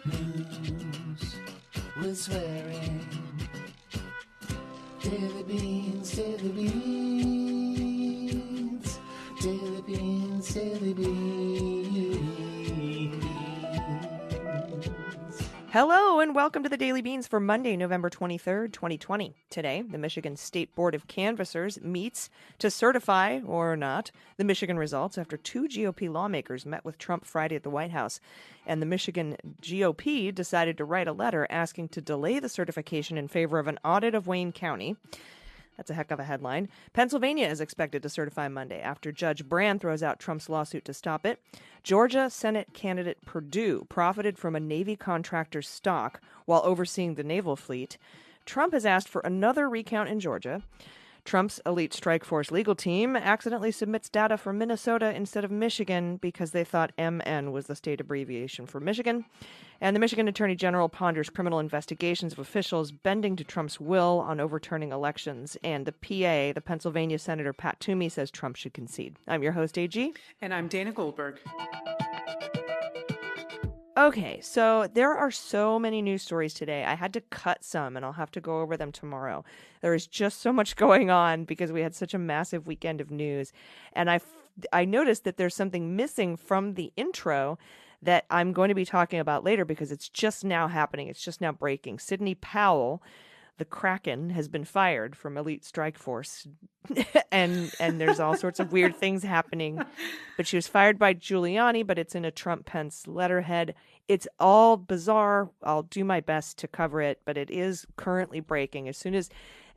News with swearing. Daily beans, daily beans. Daily beans, daily beans. Hello and welcome to the Daily Beans for Monday, November 23rd, 2020. Today, the Michigan State Board of Canvassers meets to certify, or not, the Michigan results after two GOP lawmakers met with Trump Friday at the White House. And the Michigan GOP decided to write a letter asking to delay the certification in favor of an audit of Wayne County. That's a heck of a headline. Pennsylvania is expected to certify Monday after Judge Brand throws out Trump's lawsuit to stop it. Georgia Senate candidate Purdue profited from a Navy contractor's stock while overseeing the naval fleet. Trump has asked for another recount in Georgia. Trump's elite strike force legal team accidentally submits data from Minnesota instead of Michigan because they thought MN was the state abbreviation for Michigan. And the Michigan Attorney General ponders criminal investigations of officials bending to Trump's will on overturning elections. And the PA, the Pennsylvania Senator Pat Toomey, says Trump should concede. I'm your host, AG. And I'm Dana Goldberg. Okay, so there are so many news stories today. I had to cut some, and I'll have to go over them tomorrow. There is just so much going on because we had such a massive weekend of news. And I noticed that there's something missing from the intro that I'm going to be talking about later because it's just now happening. It's just now breaking. Sidney Powell, the Kraken, has been fired from elite strike force. and there's all sorts of weird things happening. But she was fired by Giuliani, but it's in a Trump-Pence letterhead. It's all bizarre. I'll do my best to cover it, but it is currently breaking. As soon as,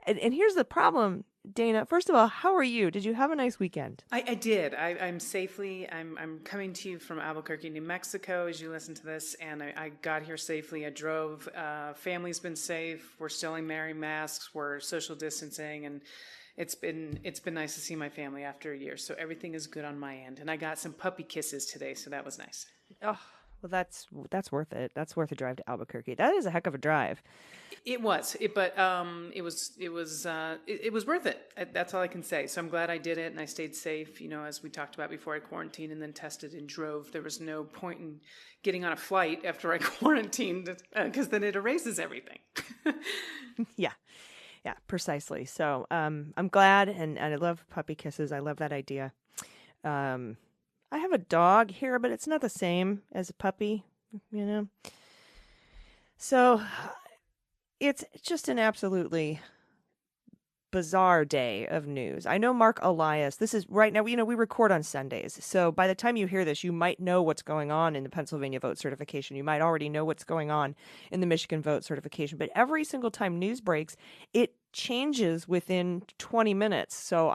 and here's the problem, Dana. First of all, how are you? Did you have a nice weekend? I did. I'm safely. I'm coming to you from Albuquerque, New Mexico, as you listen to this, and I got here safely. I drove. Family's been safe. We're still wearing masks. We're social distancing, and it's been nice to see my family after a year. So everything is good on my end, and I got some puppy kisses today, so that was nice. Oh, well, that's worth it. That's worth a drive to Albuquerque. That is a heck of a drive. It was, but it was worth it. That's all I can say. So I'm glad I did it, and I stayed safe. You know, as we talked about before, I quarantined and then tested and drove. There was no point in getting on a flight after I quarantined because then it erases everything. Yeah, precisely. So I'm glad, and I love puppy kisses. I love that idea. I have a dog here, but it's not the same as a puppy, you know. So it's just an absolutely bizarre day of news. I know Mark Elias, this is right now, you know, we record on Sundays. So by the time you hear this, you might know what's going on in the Pennsylvania vote certification. You might already know what's going on in the Michigan vote certification. But every single time news breaks, it changes within 20 minutes. So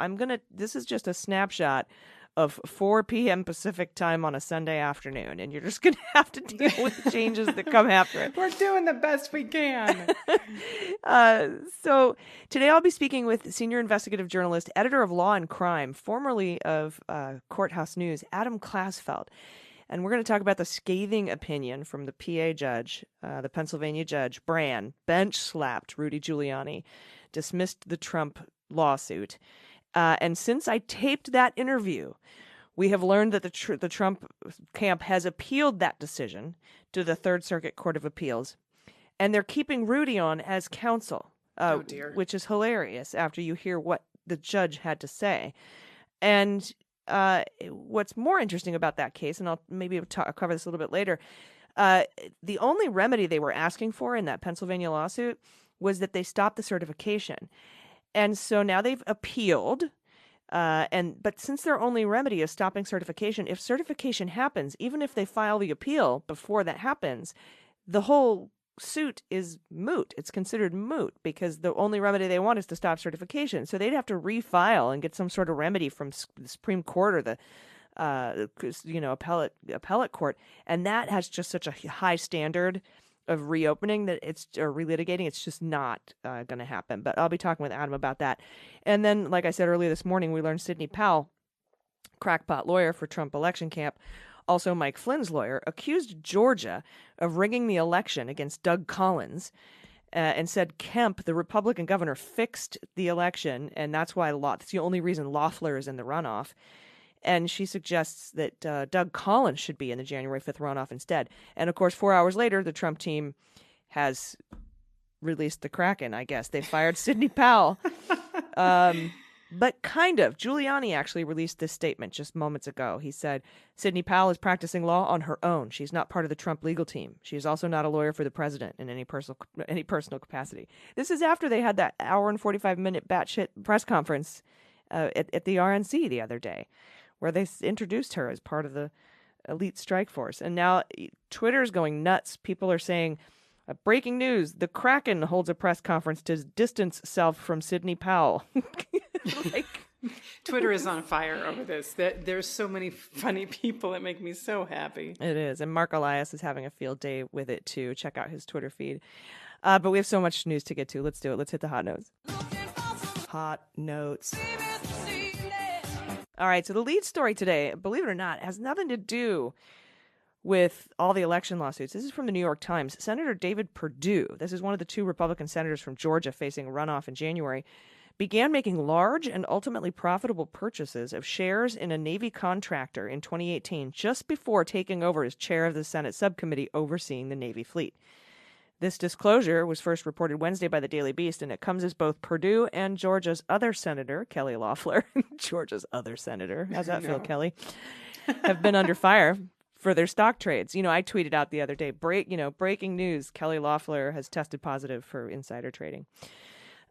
this is just a snapshot of 4 p.m. Pacific time on a Sunday afternoon, and you're just going to have to deal with the changes that come after it. We're doing the best we can. So today I'll be speaking with senior investigative journalist, editor of Law and Crime, formerly of Courthouse News, Adam Klasfeld. And we're going to talk about the scathing opinion from the PA judge, the Pennsylvania judge, Brand, bench-slapped Rudy Giuliani, dismissed the Trump lawsuit. And since I taped that interview, we have learned that the Trump camp has appealed that decision to the Third Circuit Court of Appeals, and they're keeping Rudy on as counsel, oh dear, which is hilarious after you hear what the judge had to say. And what's more interesting about that case, and I'll maybe cover this a little bit later, the only remedy they were asking for in that Pennsylvania lawsuit was that they stop the certification. And so now they've appealed, but since their only remedy is stopping certification, if certification happens, even if they file the appeal before that happens, the whole suit is moot. It's considered moot because the only remedy they want is to stop certification. So they'd have to refile and get some sort of remedy from the Supreme Court or the appellate court, and that has just such a high standard of reopening that or relitigating, it's just not going to happen. But I'll be talking with Adam about that. And then, like I said earlier this morning, we learned Sidney Powell, crackpot lawyer for Trump election camp, also Mike Flynn's lawyer, accused Georgia of rigging the election against Doug Collins and said Kemp, the Republican governor, fixed the election, and that's why that's the only reason Loeffler is in the runoff. And she suggests that Doug Collins should be in the January 5th runoff instead. And of course, 4 hours later, the Trump team has released the Kraken, I guess. They fired Sidney Powell. But kind of. Giuliani actually released this statement just moments ago. He said, Sidney Powell is practicing law on her own. She's not part of the Trump legal team. She is also not a lawyer for the president in any personal capacity. This is after they had that hour and 45-minute batshit press conference at the RNC the other day, where they introduced her as part of the elite strike force. And now Twitter's going nuts. People are saying, breaking news, the Kraken holds a press conference to distance self from Sidney Powell. Twitter is on fire over this. There's so many funny people that make me so happy. It is. And Mark Elias is having a field day with it, too. Check out his Twitter feed. But we have so much news to get to. Let's do it. Let's hit the hot notes. Hot notes. All right. So the lead story today, believe it or not, has nothing to do with all the election lawsuits. This is from the New York Times. Senator David Purdue, this is one of the 2 Republican senators from Georgia facing a runoff in January, began making large and ultimately profitable purchases of shares in a Navy contractor in 2018, just before taking over as chair of the Senate subcommittee overseeing the Navy fleet. This disclosure was first reported Wednesday by the Daily Beast, and it comes as both Purdue and Georgia's other senator, Kelly Loeffler, Georgia's other senator, how's that feel, Kelly, have been under fire for their stock trades. You know, I tweeted out the other day, breaking news, Kelly Loeffler has tested positive for insider trading.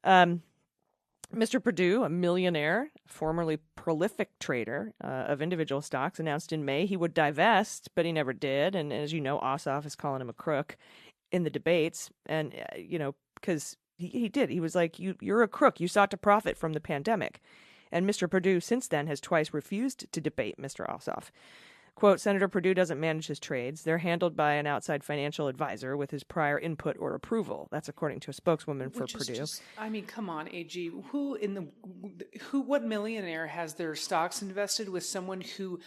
Mr. Purdue, a millionaire, formerly prolific trader of individual stocks, announced in May he would divest, but he never did. And as you know, Ossoff is calling him a crook in the debates. And, because he did. He was like, you're a crook. You sought to profit from the pandemic. And Mr. Purdue since then has twice refused to debate Mr. Ossoff. Quote, Senator Purdue doesn't manage his trades. They're handled by an outside financial advisor with his prior input or approval. That's according to a spokeswoman for Purdue. Come on, AG. What millionaire has their stocks invested with someone who,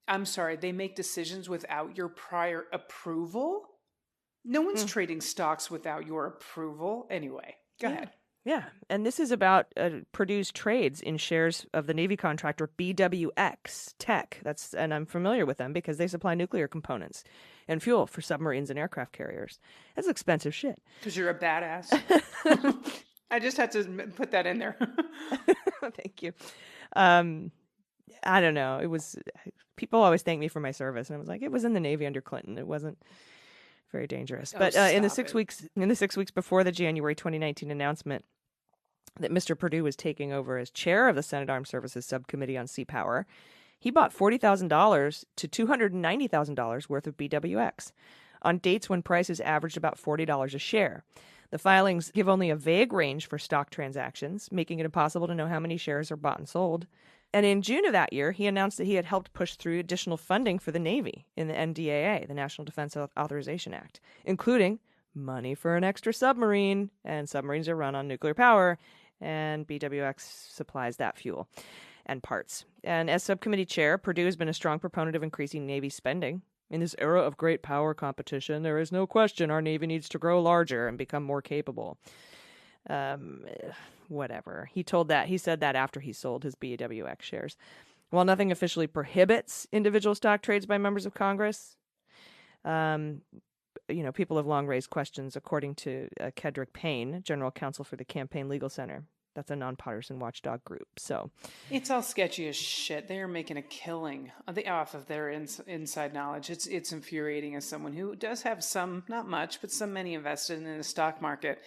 I'm sorry, they make decisions without your prior approval? No one's trading stocks without your approval. Anyway, go ahead. Yeah, and this is about Purdue's trades in shares of the Navy contractor BWX Tech. And I'm familiar with them because they supply nuclear components and fuel for submarines and aircraft carriers. That's expensive shit. Because you're a badass. I just had to put that in there. Thank you. I don't know. People always thank me for my service, and I was like, it was in the Navy under Clinton. It wasn't very dangerous. But in the 6 weeks before the January 2019 announcement that Mr. Purdue was taking over as chair of the Senate Armed Services Subcommittee on Sea Power, he bought $40,000 to $290,000 worth of BWX on dates when prices averaged about $40 a share. The filings give only a vague range for stock transactions, making it impossible to know how many shares are bought and sold. And in June of that year, he announced that he had helped push through additional funding for the Navy in the NDAA, the National Defense Authorization Act, including money for an extra submarine, and submarines are run on nuclear power, and BWX supplies that fuel and parts. And as subcommittee chair, Purdue has been a strong proponent of increasing Navy spending. In this era of great power competition, there is no question our Navy needs to grow larger and become more capable. Whatever. He said that after he sold his BWX shares. While nothing officially prohibits individual stock trades by members of Congress, people have long raised questions, according to Kedrick Payne, general counsel for the Campaign Legal Center. That's a nonpartisan watchdog group. So it's all sketchy as shit. They are making a killing off of their inside knowledge. It's infuriating as someone who does have some, not much, but some money invested in the stock market,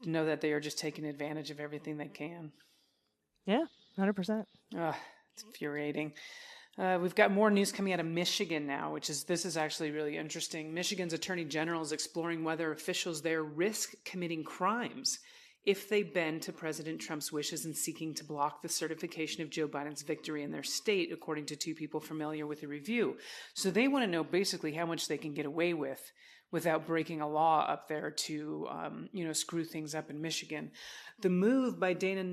to know that they are just taking advantage of everything they can. Yeah, 100%. It's infuriating. We've got more news coming out of Michigan now, this is actually really interesting. Michigan's Attorney General is exploring whether officials there risk committing crimes if they bend to President Trump's wishes in seeking to block the certification of Joe Biden's victory in their state, according to 2 people familiar with the review. So they want to know basically how much they can get away with without breaking a law up there to, screw things up in Michigan. The move by Dana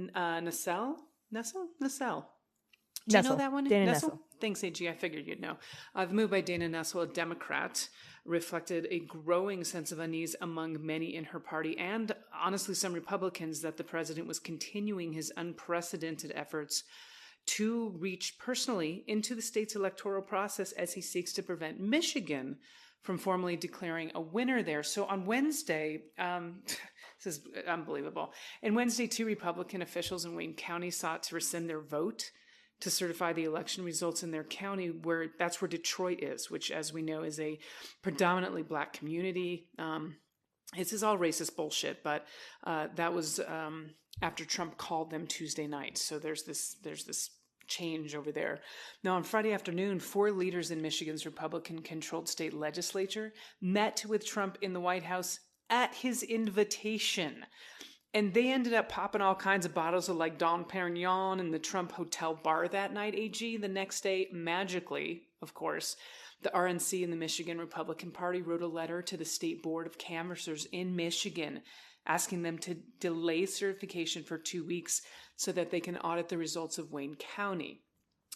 Nessel? Do you know that one? Dana Nessel. Thanks, AG. I figured you'd know. The move by Dana Nessel, a Democrat, reflected a growing sense of unease among many in her party and, honestly, some Republicans that the president was continuing his unprecedented efforts to reach personally into the state's electoral process as he seeks to prevent Michigan from formally declaring a winner there. So on Wednesday, this is unbelievable. And Wednesday, 2 Republican officials in Wayne County sought to rescind their vote to certify the election results in their county, where that's where Detroit is, which, as we know, is a predominantly Black community. This is all racist bullshit, but that was after Trump called them Tuesday night. So there's this change over there. Now, on Friday afternoon, 4 leaders in Michigan's Republican-controlled state legislature met with Trump in the White House at his invitation. And they ended up popping all kinds of bottles of like Dom Perignon in the Trump hotel bar that night, AG. The next day, magically, of course, the RNC and the Michigan Republican Party wrote a letter to the State Board of Canvassers in Michigan asking them to delay certification for 2 weeks so that they can audit the results of Wayne County.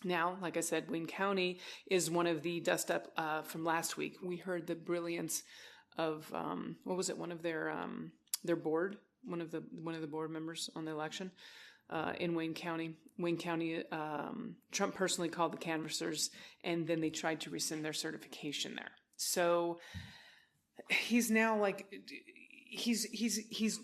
Now, like I said, Wayne County is one of the dust-up from last week. We heard the brilliance of, one of their board, one of the board members on the election in Wayne County. Wayne County, Trump personally called the canvassers, and then they tried to rescind their certification there. So he's now like... He's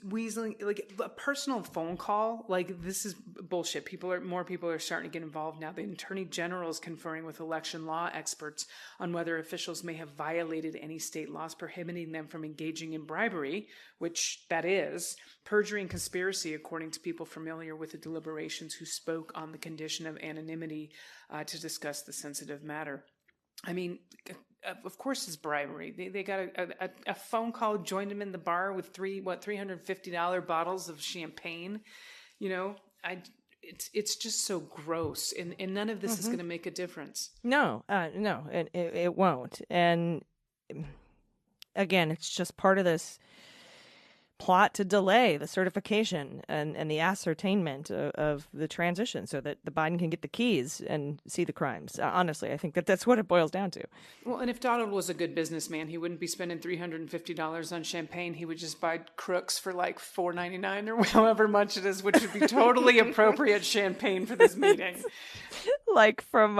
weaseling like a personal phone call. Like, this is bullshit. More people are starting to get involved now. The Attorney General is conferring with election law experts on whether officials may have violated any state laws prohibiting them from engaging in bribery, which that is perjury and conspiracy, according to people familiar with the deliberations who spoke on the condition of anonymity to discuss the sensitive matter. I mean, of course, it's bribery. They got a phone call, joined him in the bar with $350 bottles of champagne. You know, it's just so gross, and none of this is going to make a difference. No, it won't. And again, it's just part of this plot to delay the certification and the ascertainment of the transition so that the Biden can get the keys and see the crimes. Honestly, I think that's what it boils down to. Well, and if Donald was a good businessman, he wouldn't be spending $350 on champagne. He would just buy Crooks for like $4.99 or however much it is, which would be totally appropriate champagne for this meeting. Like from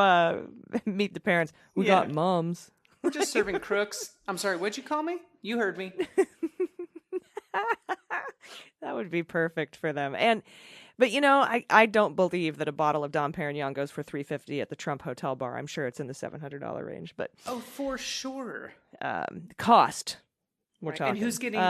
Meet the Parents. We got moms. We're just serving Crooks. I'm sorry, what'd you call me? You heard me. That would be perfect for them. But you know, I don't believe that a bottle of Dom Perignon goes for $350 at the Trump hotel bar. I'm sure it's in the $700 range. But for sure. Cost. We're right. talking. And who's getting?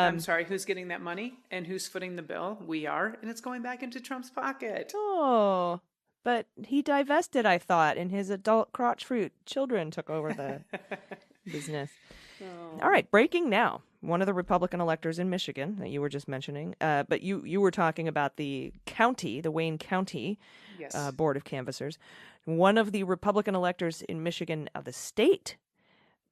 Who's getting that money? And who's footing the bill? We are, and it's going back into Trump's pocket. Oh, but he divested, I thought, and his adult crotch fruit children took over the business. Oh. All right, breaking now. One of the Republican electors in Michigan that you were just mentioning, but you were talking about the county, the Wayne County Board of Canvassers. One of the Republican electors in Michigan of the state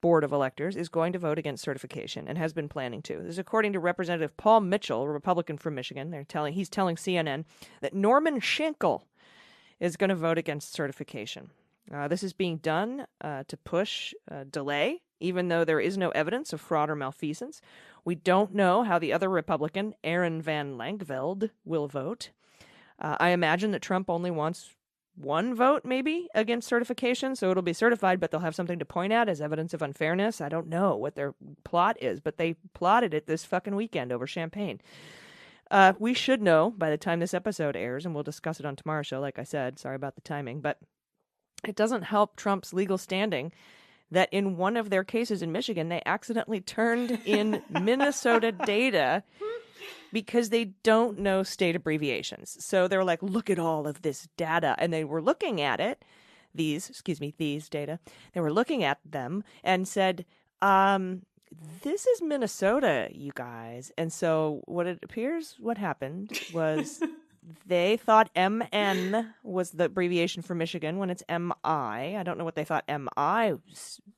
Board of Electors is going to vote against certification and has been planning to. This is according to Representative Paul Mitchell, a Republican from Michigan. He's telling CNN that Norman Schenkel is going to vote against certification. This is being done to push delay, even though there is no evidence of fraud or malfeasance. We don't know how the other Republican, Aaron Van Langveld, will vote. I imagine that Trump only wants one vote, maybe, against certification, so it'll be certified, but they'll have something to point at as evidence of unfairness. I don't know what their plot is, but they plotted it this fucking weekend over champagne. We should know by the time this episode airs, and we'll discuss it on tomorrow's show, like I said. Sorry about the timing, but it doesn't help Trump's legal standing that in one of their cases in Michigan, they accidentally turned in Minnesota data because they don't know state abbreviations. So they're like, look at all of this data. And they were looking at it, these data. They were looking at them and said, this is Minnesota, you guys. And so what it appears what happened was they thought MN was the abbreviation for Michigan when it's MI. I don't know what they thought MI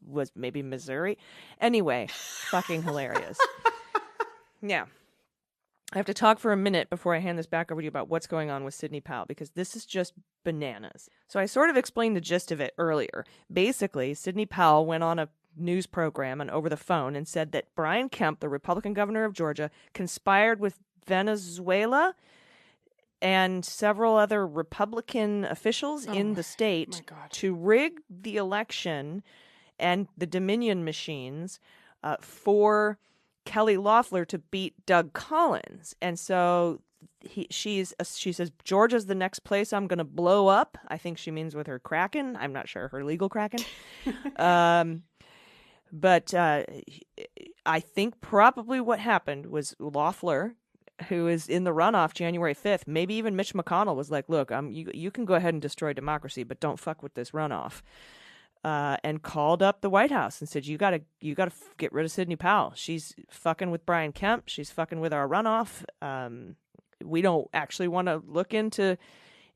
was, maybe Missouri. Anyway, fucking hilarious. Yeah. I have to talk for a minute before I hand this back over to you about what's going on with Sidney Powell, because this is just bananas. So I sort of explained the gist of it earlier. Basically, Sidney Powell went on a news program and over the phone and said that Brian Kemp, the Republican governor of Georgia, conspired with Venezuela and several other Republican officials in the state my God. to rig the election and the Dominion machines for Kelly Loeffler to beat Doug Collins. And so she says, Georgia's the next place I'm going to blow up. I think she means with her Kraken. I'm not sure, her legal Kraken. But I think probably what happened was Loeffler, who is in the runoff January 5th, maybe even Mitch McConnell was like, look, you can go ahead and destroy democracy, but don't fuck with this runoff. And called up the White House and said, you gotta get rid of Sidney Powell. She's fucking with Brian Kemp. She's fucking with our runoff. We don't actually want to look into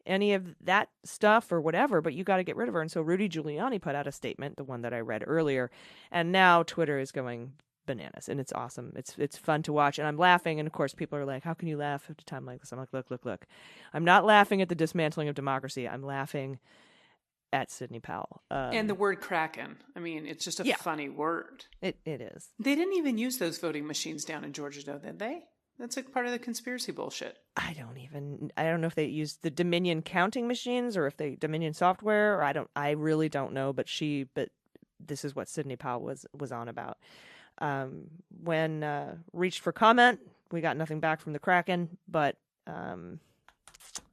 any of that stuff or whatever, but you got to get rid of her. And so Rudy Giuliani put out a statement, the one that I read earlier, and now Twitter is going bananas, and it's awesome. It's fun to watch, and I'm laughing, and of course people are like, how can you laugh at a time like this? I'm like, look. I'm not laughing at the dismantling of democracy. I'm laughing at Sidney Powell. And the word Kraken. I mean, it's just a funny word. It is. They didn't even use those voting machines down in Georgia, though, did they? That's like part of the conspiracy bullshit. I don't know if they used the Dominion counting machines or if they Dominion software, or I really don't know, but this is what Sidney Powell was on about. When reached for comment, we got nothing back from the Kraken, but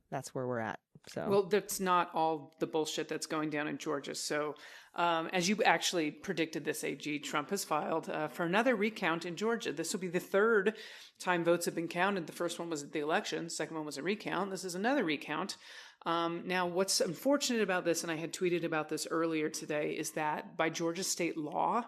that's where we're at. So. Well, that's not all the bullshit that's going down in Georgia. So, as you actually predicted this, AG, Trump has filed for another recount in Georgia. This will be the third time votes have been counted. The first one was at the election. The second one was a recount. This is another recount. Now, what's unfortunate about this, and I had tweeted about this earlier today, is that by Georgia state law,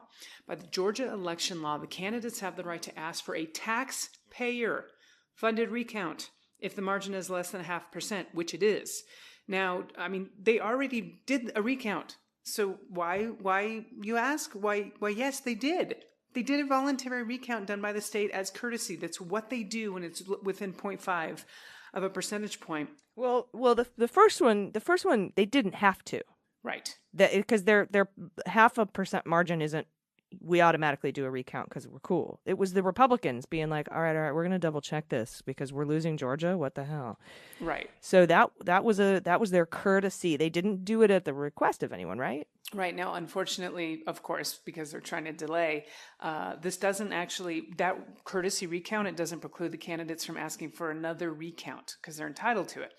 by the Georgia election law, the candidates have the right to ask for a taxpayer-funded recount if the margin is less than 0.5%, which it is. Now, I mean, they already did a recount. So why you ask? Why, yes, they did. They did a voluntary recount done by the state as courtesy. That's what they do when it's within 0.5 of a percentage point. Well, the first one, they didn't have to. Right. Because their 0.5% margin isn't, we automatically do a recount because we're cool. It was the Republicans being like, all right, we're going to double check this because we're losing Georgia. What the hell? Right. So that was their courtesy. They didn't do it at the request of anyone, right? Right. Now, unfortunately, of course, because they're trying to delay, this doesn't actually, that courtesy recount, it doesn't preclude the candidates from asking for another recount because they're entitled to it.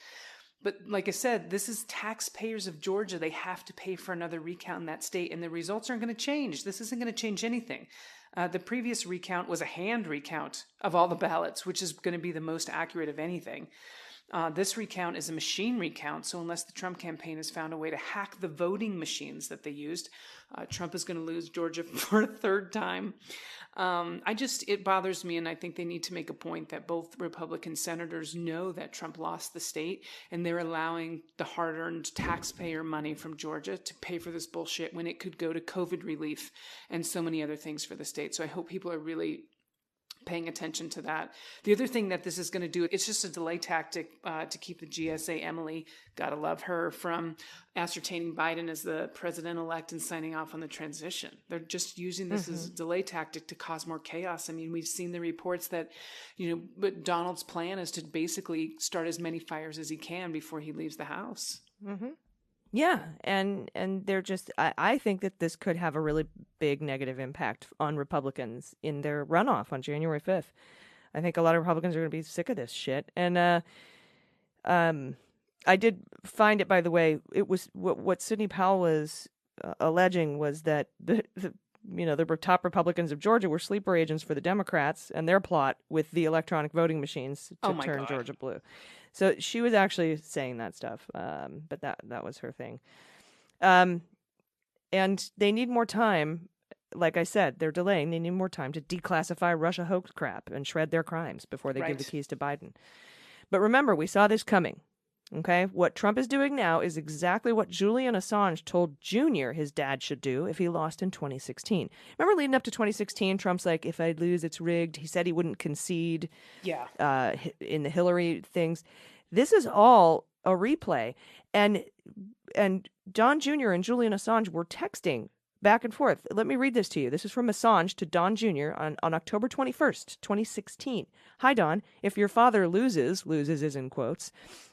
But like I said, this is taxpayers of Georgia. They have to pay for another recount in that state, and the results aren't going to change. This isn't going to change anything. The previous recount was a hand recount of all the ballots, which is going to be the most accurate of anything. This recount is a machine recount, so unless the Trump campaign has found a way to hack the voting machines that they used, Trump is going to lose Georgia for a third time. It bothers me, and I think they need to make a point that both Republican senators know that Trump lost the state, and they're allowing the hard-earned taxpayer money from Georgia to pay for this bullshit when it could go to COVID relief and so many other things for the state. So I hope people are really paying attention to that. The other thing that this is going to do, it's just a delay tactic to keep the GSA, Emily, gotta love her, from ascertaining Biden as the president-elect and signing off on the transition. They're just using this as a delay tactic to cause more chaos. I mean, we've seen the reports that, but Donald's plan is to basically start as many fires as he can before he leaves the House. Mm-hmm. Yeah, and they're just, I think that this could have a really big negative impact on Republicans in their runoff on January 5th. I think a lot of Republicans are going to be sick of this shit. And I did find it, by the way, it was what Sidney Powell was alleging was that the top Republicans of Georgia were sleeper agents for the Democrats and their plot with the electronic voting machines to turn Georgia blue. So she was actually saying that stuff, but that was her thing. And they need more time. Like I said, they're delaying. They need more time to declassify Russia hoax crap and shred their crimes before they give the keys to Biden. But remember, we saw this coming. Okay, what Trump is doing now is exactly what Julian Assange told Junior his dad should do if he lost in 2016. Remember, leading up to 2016, Trump's like, if I lose, it's rigged. He said he wouldn't concede in the Hillary things. This is all a replay. And Don Jr. and Julian Assange were texting back and forth. Let me read this to you. This is from Assange to Don Jr. on October 21st, 2016. Hi, Don. If your father loses is in quotes,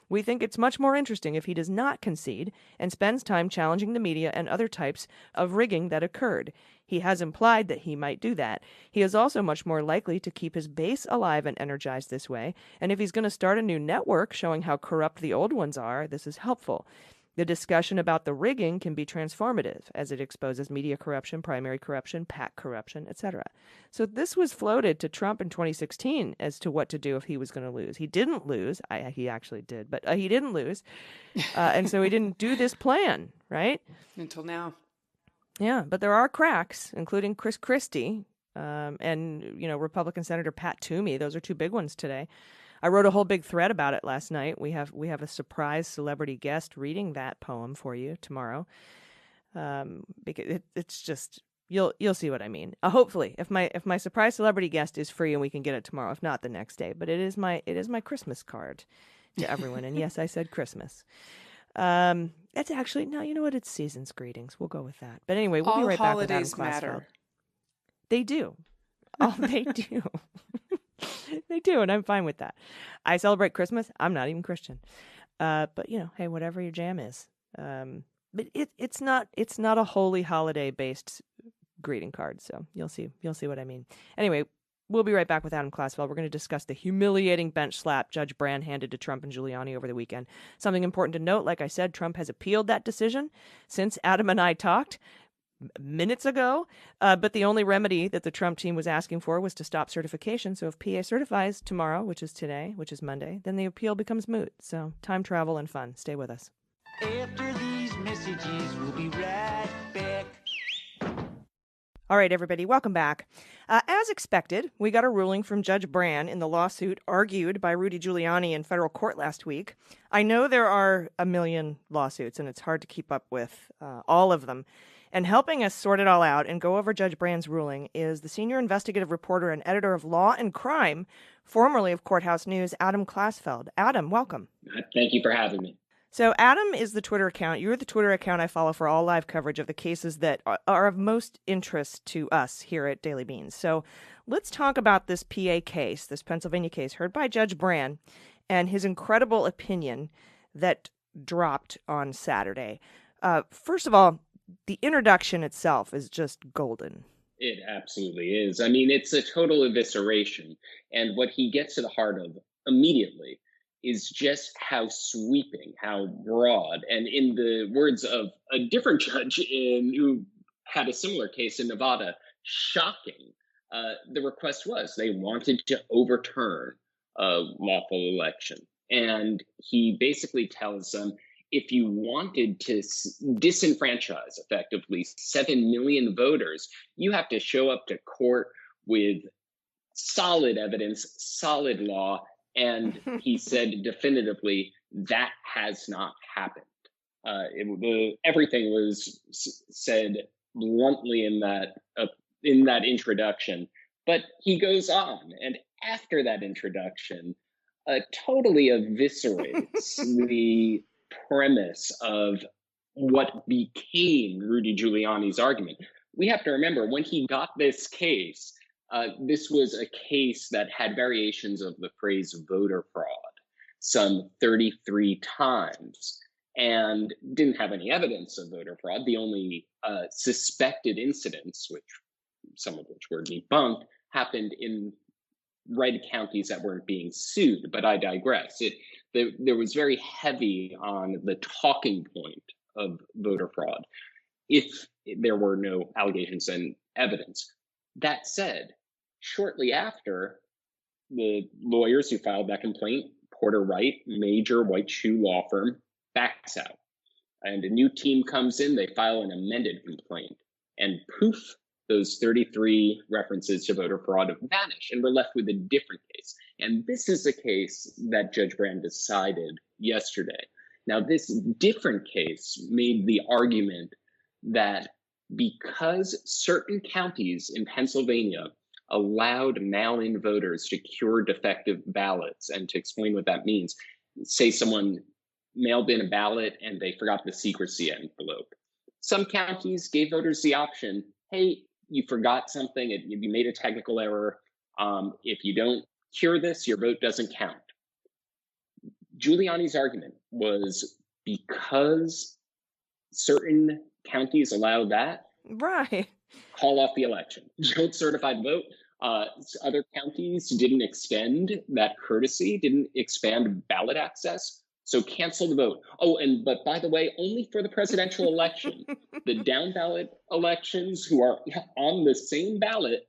we think it's much more interesting if he does not concede and spends time challenging the media and other types of rigging that occurred. He has implied that he might do that. He is also much more likely to keep his base alive and energized this way. And if he's going to start a new network showing how corrupt the old ones are, this is helpful. The discussion about the rigging can be transformative as it exposes media corruption, primary corruption, PAC corruption, etc. So this was floated to Trump in 2016 as to what to do if he was going to lose. He didn't lose. He actually did, but he didn't lose. And so he didn't do this plan, right? Until now. Yeah, but there are cracks, including Chris Christie and, Republican Senator Pat Toomey. Those are two big ones today. I wrote a whole big thread about it last night. We have a surprise celebrity guest reading that poem for you tomorrow. Because it's just you'll see what I mean. Hopefully, if my surprise celebrity guest is free and we can get it tomorrow, if not the next day. But it is my Christmas card to everyone. And yes, I said Christmas. That's actually no. You know what? It's season's greetings. We'll go with that. But anyway, we'll be right back with Adam Klasfeld. Matter. They do. Oh, they do. They do, and I'm fine with that. I celebrate Christmas. I'm not even Christian, but hey, whatever your jam is. But it's not a holy holiday based greeting card. So you'll see what I mean. Anyway, we'll be right back with Adam Klasfeld. We're going to discuss the humiliating bench slap Judge Brand handed to Trump and Giuliani over the weekend. Something important to note, like I said, Trump has appealed that decision since Adam and I talked minutes ago, but the only remedy that the Trump team was asking for was to stop certification. So if PA certifies tomorrow, which is today, which is Monday, then the appeal becomes moot. So time travel and fun. Stay with us. After these messages, we'll be right back. All right, everybody, welcome back. As expected, we got a ruling from Judge Brand in the lawsuit argued by Rudy Giuliani in federal court last week. I know there are a million lawsuits, and it's hard to keep up with all of them. And helping us sort it all out and go over Judge Brand's ruling is the senior investigative reporter and editor of Law and Crime, formerly of Courthouse News, Adam Klasfeld. Adam, welcome. Thank you for having me. So Adam is the Twitter account. You're the Twitter account I follow for all live coverage of the cases that are of most interest to us here at Daily Beans. So let's talk about this PA case, this Pennsylvania case heard by Judge Brand and his incredible opinion that dropped on Saturday. First of all, the introduction itself is just golden. It absolutely is. I mean, it's a total evisceration. And what he gets to the heart of immediately is just how sweeping, how broad, and in the words of a different judge who had a similar case in Nevada, shocking. The request was they wanted to overturn a lawful election. And he basically tells them, if you wanted to disenfranchise effectively 7 million voters, you have to show up to court with solid evidence, solid law. And he said definitively that has not happened. Everything was said bluntly in that introduction. But he goes on, and after that introduction, totally eviscerates the premise of what became Rudy Giuliani's argument. We have to remember, when he got this case, this was a case that had variations of the phrase voter fraud some 33 times and didn't have any evidence of voter fraud. The only suspected incidents, some of which were debunked, happened in red counties that weren't being sued. But I digress. There was very heavy on the talking point of voter fraud if there were no allegations and evidence. That said, shortly after, the lawyers who filed that complaint, Porter Wright, major white shoe law firm, backs out. And a new team comes in, they file an amended complaint, and poof, those 33 references to voter fraud vanish, and we're left with a different case. And this is a case that Judge Brand decided yesterday. Now, this different case made the argument that because certain counties in Pennsylvania allowed mail-in voters to cure defective ballots, and to explain what that means, say someone mailed in a ballot and they forgot the secrecy envelope. Some counties gave voters the option, hey, you forgot something, you made a technical error. If you don't cure this, your vote doesn't count. Giuliani's argument was because certain counties allow that, Right. call off the election. Don't certify the vote. Other counties didn't extend that courtesy, didn't expand ballot access, so cancel the vote. Oh, but by the way, only for the presidential election. The down ballot elections who are on the same ballot,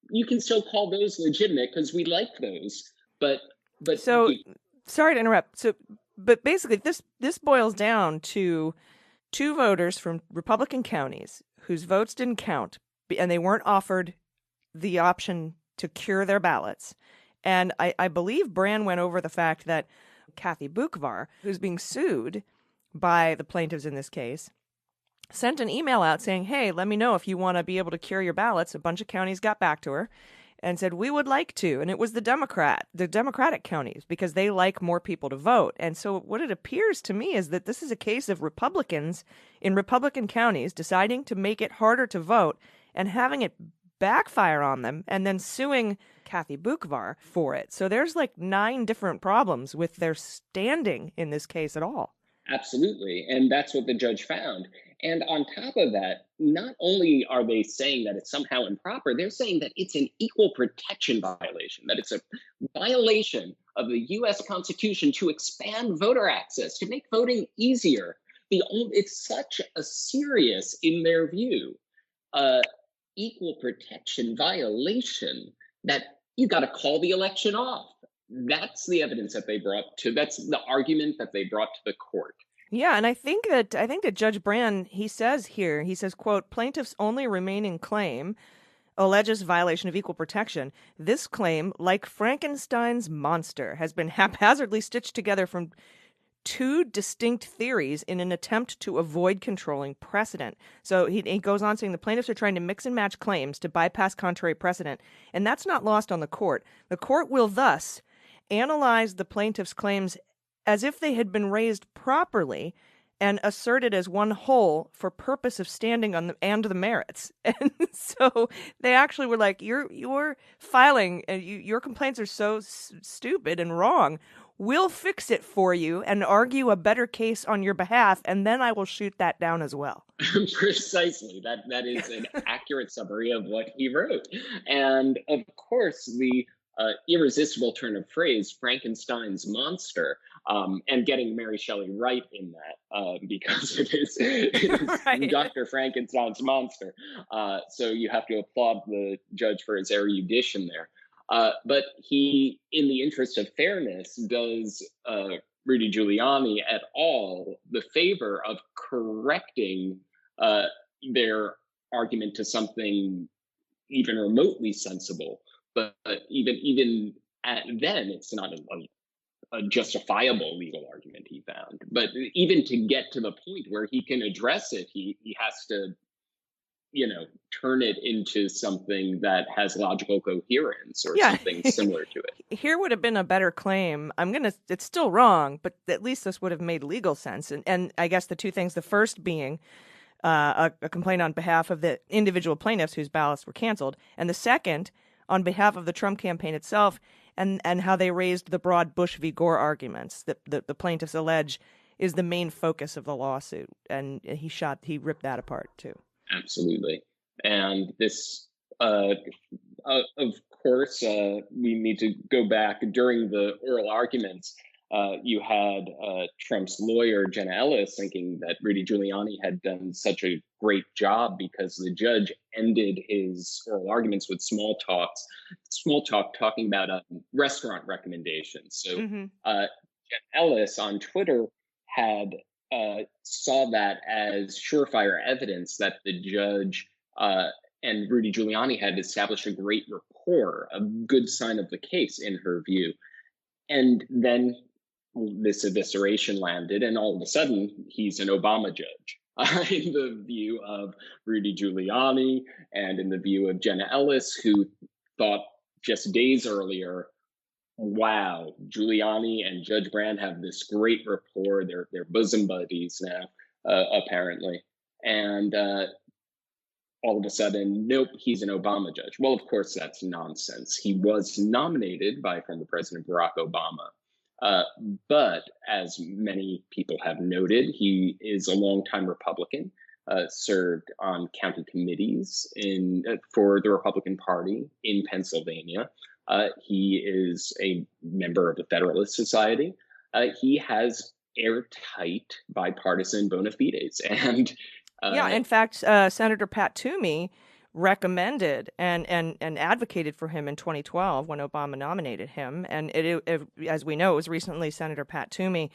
you can still call those legitimate because we like those. But so sorry to interrupt. But basically, this boils down to two voters from Republican counties whose votes didn't count, and they weren't offered the option to cure their ballots. And I believe Bran went over the fact that Kathy Bukvar, who's being sued by the plaintiffs in this case, sent an email out saying, hey, let me know if you want to be able to cure your ballots. A bunch of counties got back to her and said, we would like to. And it was the Democratic counties, because they like more people to vote. And so what it appears to me is that this is a case of Republicans in Republican counties deciding to make it harder to vote and having it backfire on them, and then suing Kathy Bukvar for it. So there's like 9 different problems with their standing in this case at all. Absolutely. And that's what the judge found. And on top of that, not only are they saying that it's somehow improper, they're saying that it's an equal protection violation, that it's a violation of the U.S. Constitution to expand voter access, to make voting easier. It's such a serious, in their view, equal protection violation that you got to call the election off. That's the evidence that they brought to. That's the argument that they brought to the court. Yeah, and I think that Judge Brand, he says, quote, plaintiff's only remaining claim alleges violation of equal protection. This claim, like Frankenstein's monster, has been haphazardly stitched together from 2 distinct theories in an attempt to avoid controlling precedent. So he goes on saying the plaintiffs are trying to mix and match claims to bypass contrary precedent, and that's not lost on the court. The court will thus analyze the plaintiffs' claims as if they had been raised properly and asserted as one whole for purpose of standing on the merits. And so they actually were like, you're filing, and your complaints are so stupid and wrong. We'll fix it for you and argue a better case on your behalf, and then I will shoot that down as well. Precisely. That is an accurate summary of what he wrote. And of course, the irresistible turn of phrase, Frankenstein's monster, and getting Mary Shelley right in that, because it is right. Dr. Frankenstein's monster. So you have to applaud the judge for his erudition there. But he, in the interest of fairness, does Rudy Giuliani at all the favor of correcting their argument to something even remotely sensible. But even then, it's not a justifiable legal argument, he found. But even to get to the point where he can address it, he has to, turn it into something that has logical coherence or something similar to it. Here would have been a better claim. It's still wrong, but at least this would have made legal sense. And I guess the 2 things, the first being a complaint on behalf of the individual plaintiffs whose ballots were canceled, and the second on behalf of the Trump campaign itself, and how they raised the broad Bush v. Gore arguments that the plaintiffs allege is the main focus of the lawsuit. And he ripped that apart too. Absolutely. And this, of course, we need to go back during the oral arguments. You had Trump's lawyer, Jenna Ellis, thinking that Rudy Giuliani had done such a great job because the judge ended his oral arguments with small talk talking about restaurant recommendations. So Jenna Ellis on Twitter had saw that as surefire evidence that the judge and Rudy Giuliani had established a great rapport, a good sign of the case in her view. And then this evisceration landed, and all of a sudden, he's an Obama judge in the view of Rudy Giuliani and in the view of Jenna Ellis, who thought just days earlier, wow, Giuliani and Judge Brand have this great rapport. They're bosom buddies now, apparently. And all of a sudden, nope, he's an Obama judge. Well, of course, that's nonsense. He was nominated by former President Barack Obama. But as many people have noted, he is a longtime Republican, served on county committees for the Republican Party in Pennsylvania. He is a member of the Federalist Society. He has airtight bipartisan bona fides. And yeah, in fact, Senator Pat Toomey recommended and advocated for him in 2012 when Obama nominated him. And as we know, it was recently Senator Pat Toomey,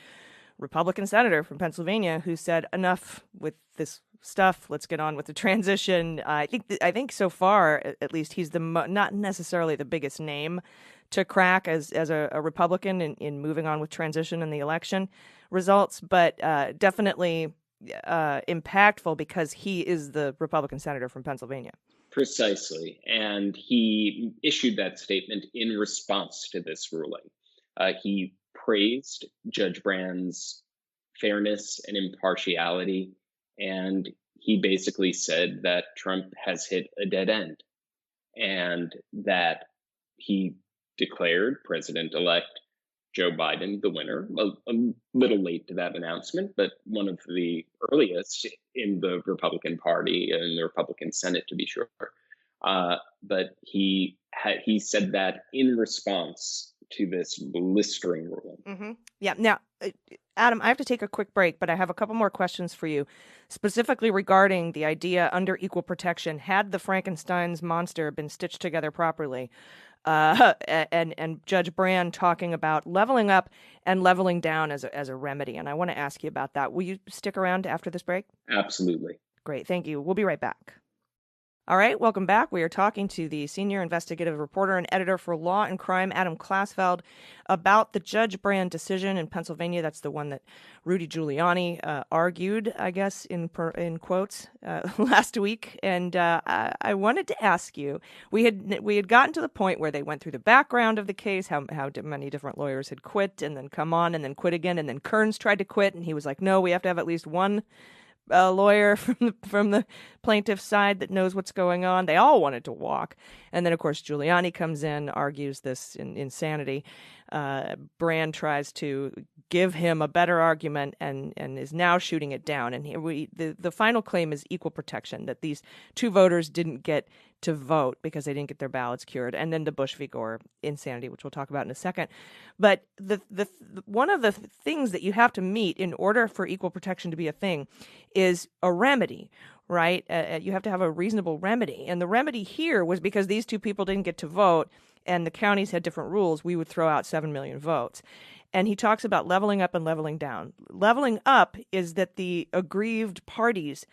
Republican senator from Pennsylvania, who said, enough with this stuff. Let's get on with the transition. I think so far, at least, he's not necessarily the biggest name to crack as a Republican in moving on with transition and the election results, but definitely impactful because he is the Republican senator from Pennsylvania. Precisely. And he issued that statement in response to this ruling. He praised Judge Brand's fairness and impartiality, and he basically said that Trump has hit a dead end and that he declared President-elect Joe Biden the winner. A little late to that announcement, but one of the earliest in the Republican Party and the Republican Senate, to be sure. But he said that in response to this blistering ruling. Mm-hmm. Yeah. Now, Adam, I have to take a quick break, but I have a couple more questions for you, specifically regarding the idea under equal protection. Had the Frankenstein's monster been stitched together properly? And Judge Brand talking about leveling up and leveling down as a remedy. And I want to ask you about that. Will you stick around after this break? Absolutely. Great. Thank you. We'll be right back. All right, welcome back. We are talking to the senior investigative reporter and editor for Law and Crime, Adam Klasfeld, about the Judge Brand decision in Pennsylvania. That's the one that Rudy Giuliani argued, I guess, in quotes, last week. And I wanted to ask you, we had gotten to the point where they went through the background of the case, how many different lawyers had quit and then come on and then quit again, and then Kearns tried to quit, and he was like, no, we have to have at least one lawyer from the plaintiff's side that knows what's going on. They all wanted to walk. And then, of course, Giuliani comes in, argues this insanity. Brand tries to give him a better argument and is now shooting it down. And here the final claim is equal protection, that these two voters didn't get to vote because they didn't get their ballots cured. And then the Bush v. Gore insanity, which we'll talk about in a second. But the one of the things that you have to meet in order for equal protection to be a thing is a remedy, right? You have to have a reasonable remedy. And the remedy here was because these two people didn't get to vote and the counties had different rules, we would throw out 7 million votes. And he talks about leveling up and leveling down. Leveling up is that the aggrieved parties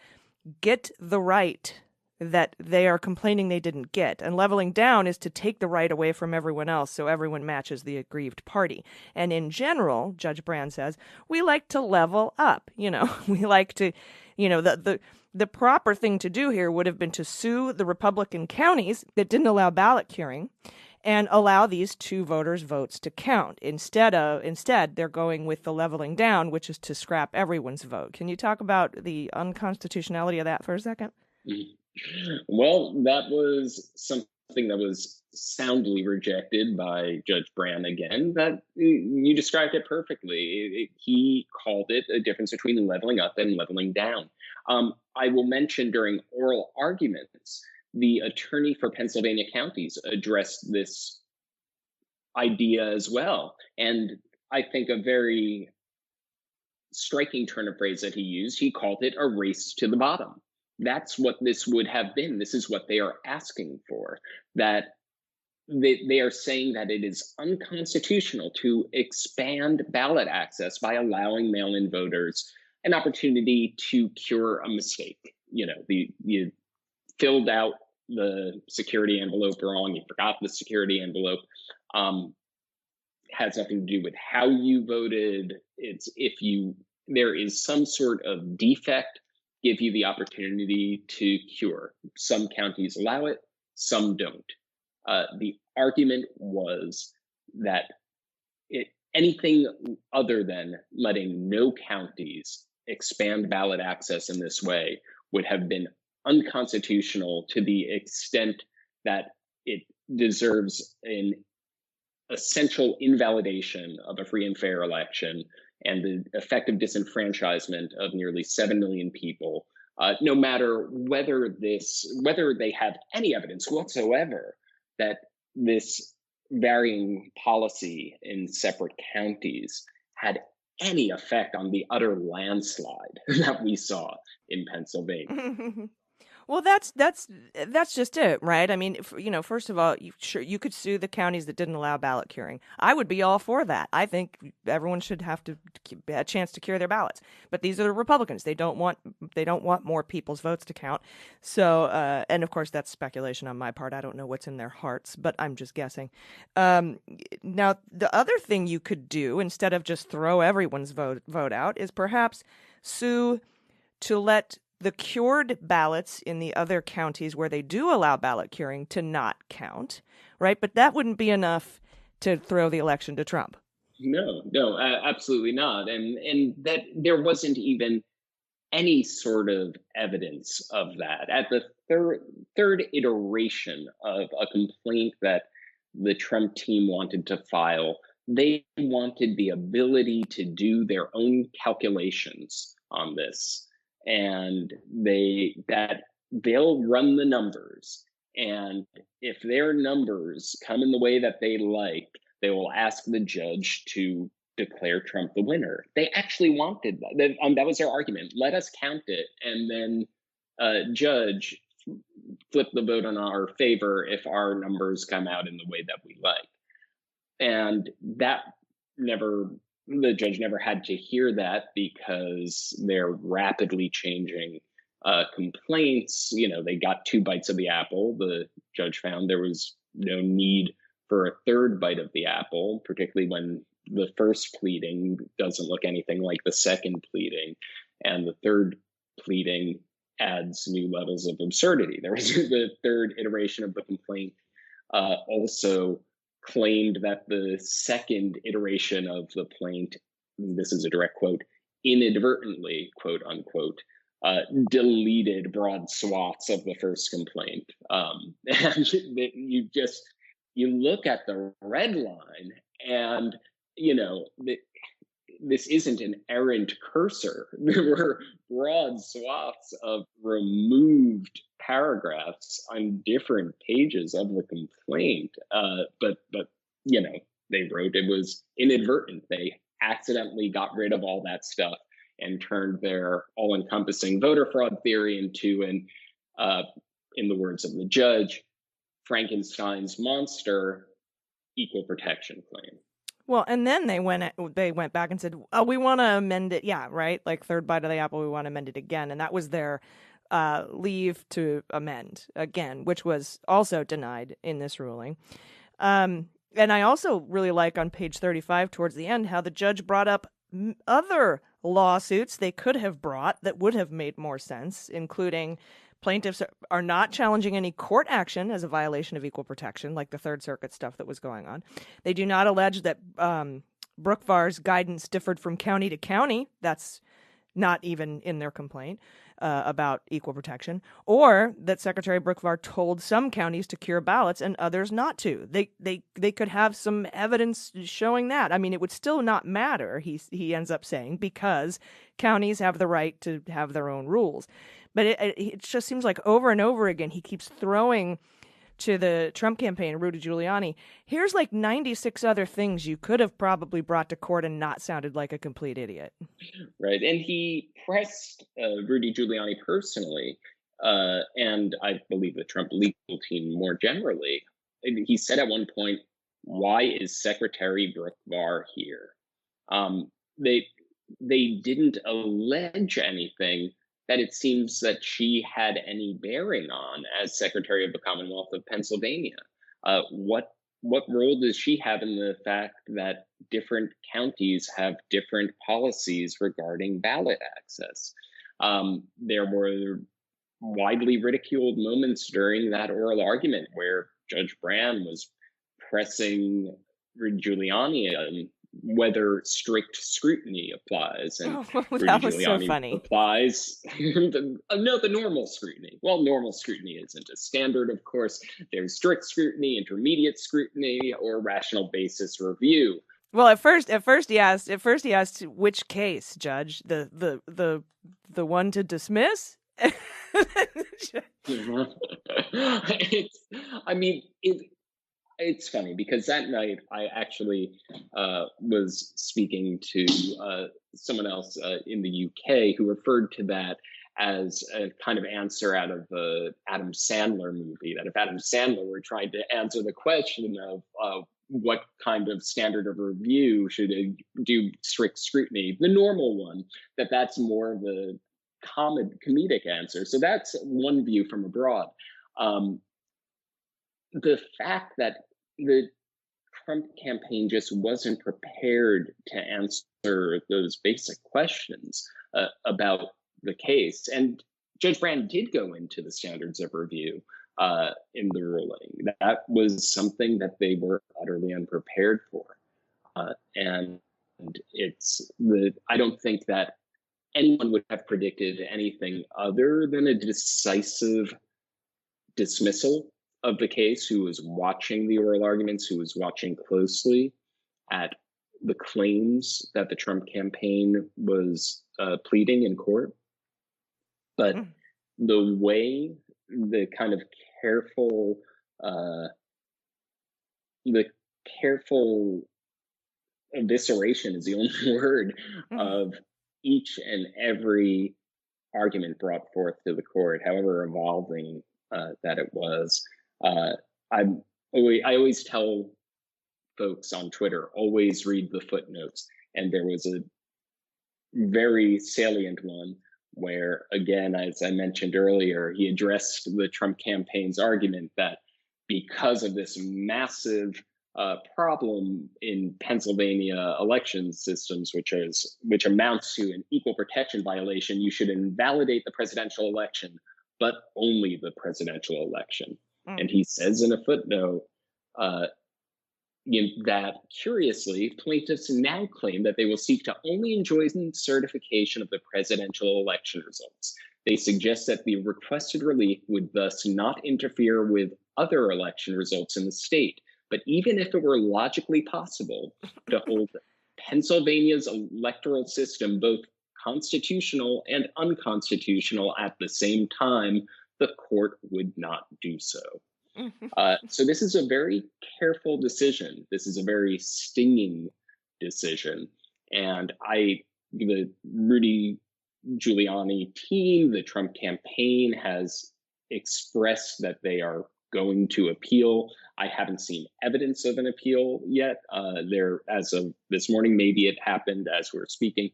get the right that they are complaining they didn't get. And leveling down is to take the right away from everyone else so everyone matches the aggrieved party. And in general, Judge Brand says, we like to level up. We like to, the proper thing to do here would have been to sue the Republican counties that didn't allow ballot curing and allow these two voters' votes to count. Instead, they're going with the leveling down, which is to scrap everyone's vote. Can you talk about the unconstitutionality of that for a second? Well, that was something that was soundly rejected by Judge Brand again. That you described it perfectly. He called it a difference between leveling up and leveling down. I will mention during oral arguments, the attorney for Pennsylvania counties addressed this idea as well. And I think a very striking turn of phrase that he used, he called it a race to the bottom. That's what this would have been. This is what they are asking for, that they are saying that it is unconstitutional to expand ballot access by allowing mail-in voters an opportunity to cure a mistake. You filled out the security envelope wrong, you forgot the security envelope. Has nothing to do with how you voted. It's there is some sort of defect, give you the opportunity to cure. Some counties allow it, some don't. The argument was that anything other than letting no counties expand ballot access in this way would have been unconstitutional to the extent that it deserves an essential invalidation of a free and fair election and the effective disenfranchisement of nearly 7 million people, no matter whether they have any evidence whatsoever that this varying policy in separate counties had any effect on the utter landslide that we saw in Pennsylvania. Well, that's just it, right? I mean, first of all, you could sue the counties that didn't allow ballot curing. I would be all for that. I think everyone should have a chance to cure their ballots. But these are the Republicans. They don't want more people's votes to count. So, and of course, that's speculation on my part. I don't know what's in their hearts, but I'm just guessing. Now, the other thing you could do instead of just throw everyone's vote out is perhaps sue to let the cured ballots in the other counties where they do allow ballot curing to not count, right? But that wouldn't be enough to throw the election to Trump. No, absolutely not. And that there wasn't even any sort of evidence of that. At the third iteration of a complaint that the Trump team wanted to file, they wanted the ability to do their own calculations on this. And they'll run the numbers, and if their numbers come in the way that they like, they will ask the judge to declare Trump the winner. They actually wanted that. That was their argument. Let us count it, and then judge, flip the vote in our favor if our numbers come out in the way that we like. And the judge never had to hear that because they're rapidly changing complaints. They got 2 bites of the apple. The judge found there was no need for a third bite of the apple, particularly when the first pleading doesn't look anything like the second pleading, and the third pleading adds new levels of absurdity. There was the third iteration of the complaint also claimed that the second iteration of the plaint, this is a direct quote, inadvertently, quote unquote, deleted broad swaths of the first complaint. And you look at the red line, and this isn't an errant cursor. There were broad swaths of removed paragraphs on different pages of the complaint. But they wrote it was inadvertent. They accidentally got rid of all that stuff and turned their all-encompassing voter fraud theory into in the words of the judge, Frankenstein's monster equal protection claim. Well, and then they went back and said, "Oh, we want to amend it." Yeah, right. Like third bite of the apple, we want to amend it again, and that was their leave to amend again, which was also denied in this ruling. And I also really like on page 35 towards the end how the judge brought up other lawsuits they could have brought that would have made more sense, including plaintiffs are not challenging any court action as a violation of equal protection, like the Third Circuit stuff that was going on. They do not allege that Brookvar's guidance differed from county to county. That's not even in their complaint about equal protection, or that Secretary Brookvar told some counties to cure ballots and others not to. They could have some evidence showing that. I mean, it would still not matter, he ends up saying, because counties have the right to have their own rules. But it just seems like over and over again, he keeps throwing to the Trump campaign, Rudy Giuliani, here's like 96 other things you could have probably brought to court and not sounded like a complete idiot. Right. And he pressed Rudy Giuliani personally, and I believe the Trump legal team more generally. He said at one point, "Why is Secretary Brookvar here?" They didn't allege anything that it seems that she had any bearing on as Secretary of the Commonwealth of Pennsylvania. What role does she have in the fact that different counties have different policies regarding ballot access? There were widely ridiculed moments during that oral argument where Judge Brand was pressing Rudy Giuliani whether strict scrutiny applies. And Oh, Rudy that was so Giuliani funny. replies, no, the normal scrutiny. Well, normal scrutiny isn't a standard, of course. There's strict scrutiny, intermediate scrutiny, or rational basis review. Well, at first he asked which case, Judge, the one to dismiss. It's funny because that night I actually was speaking to someone else in the UK who referred to that as a kind of answer out of the Adam Sandler movie. That if Adam Sandler were trying to answer the question of what kind of standard of review should it do strict scrutiny, the normal one, that's more of a comedic answer. So that's one view from abroad. The fact that the Trump campaign just wasn't prepared to answer those basic questions about the case. And Judge Brand did go into the standards of review in the ruling. That was something that they were utterly unprepared for. And I don't think that anyone would have predicted anything other than a decisive dismissal of the case, who was watching the oral arguments, who was watching closely at the claims that the Trump campaign was pleading in court. But the way, the kind of careful evisceration is the only word of each and every argument brought forth to the court, however evolving that it was. I always tell folks on Twitter, always read the footnotes. And there was a very salient one where, again, as I mentioned earlier, he addressed the Trump campaign's argument that because of this massive problem in Pennsylvania election systems, which amounts to an equal protection violation, you should invalidate the presidential election, but only the presidential election. And he says in a footnote that, curiously, plaintiffs now claim that they will seek to only enjoin certification of the presidential election results. They suggest that the requested relief would thus not interfere with other election results in the state. But even if it were logically possible to hold Pennsylvania's electoral system both constitutional and unconstitutional at the same time, the court would not do so. So this is a very careful decision. This is a very stinging decision. And the Rudy Giuliani team, the Trump campaign, has expressed that they are going to appeal. I haven't seen evidence of an appeal yet. As of this morning, maybe it happened as we're speaking.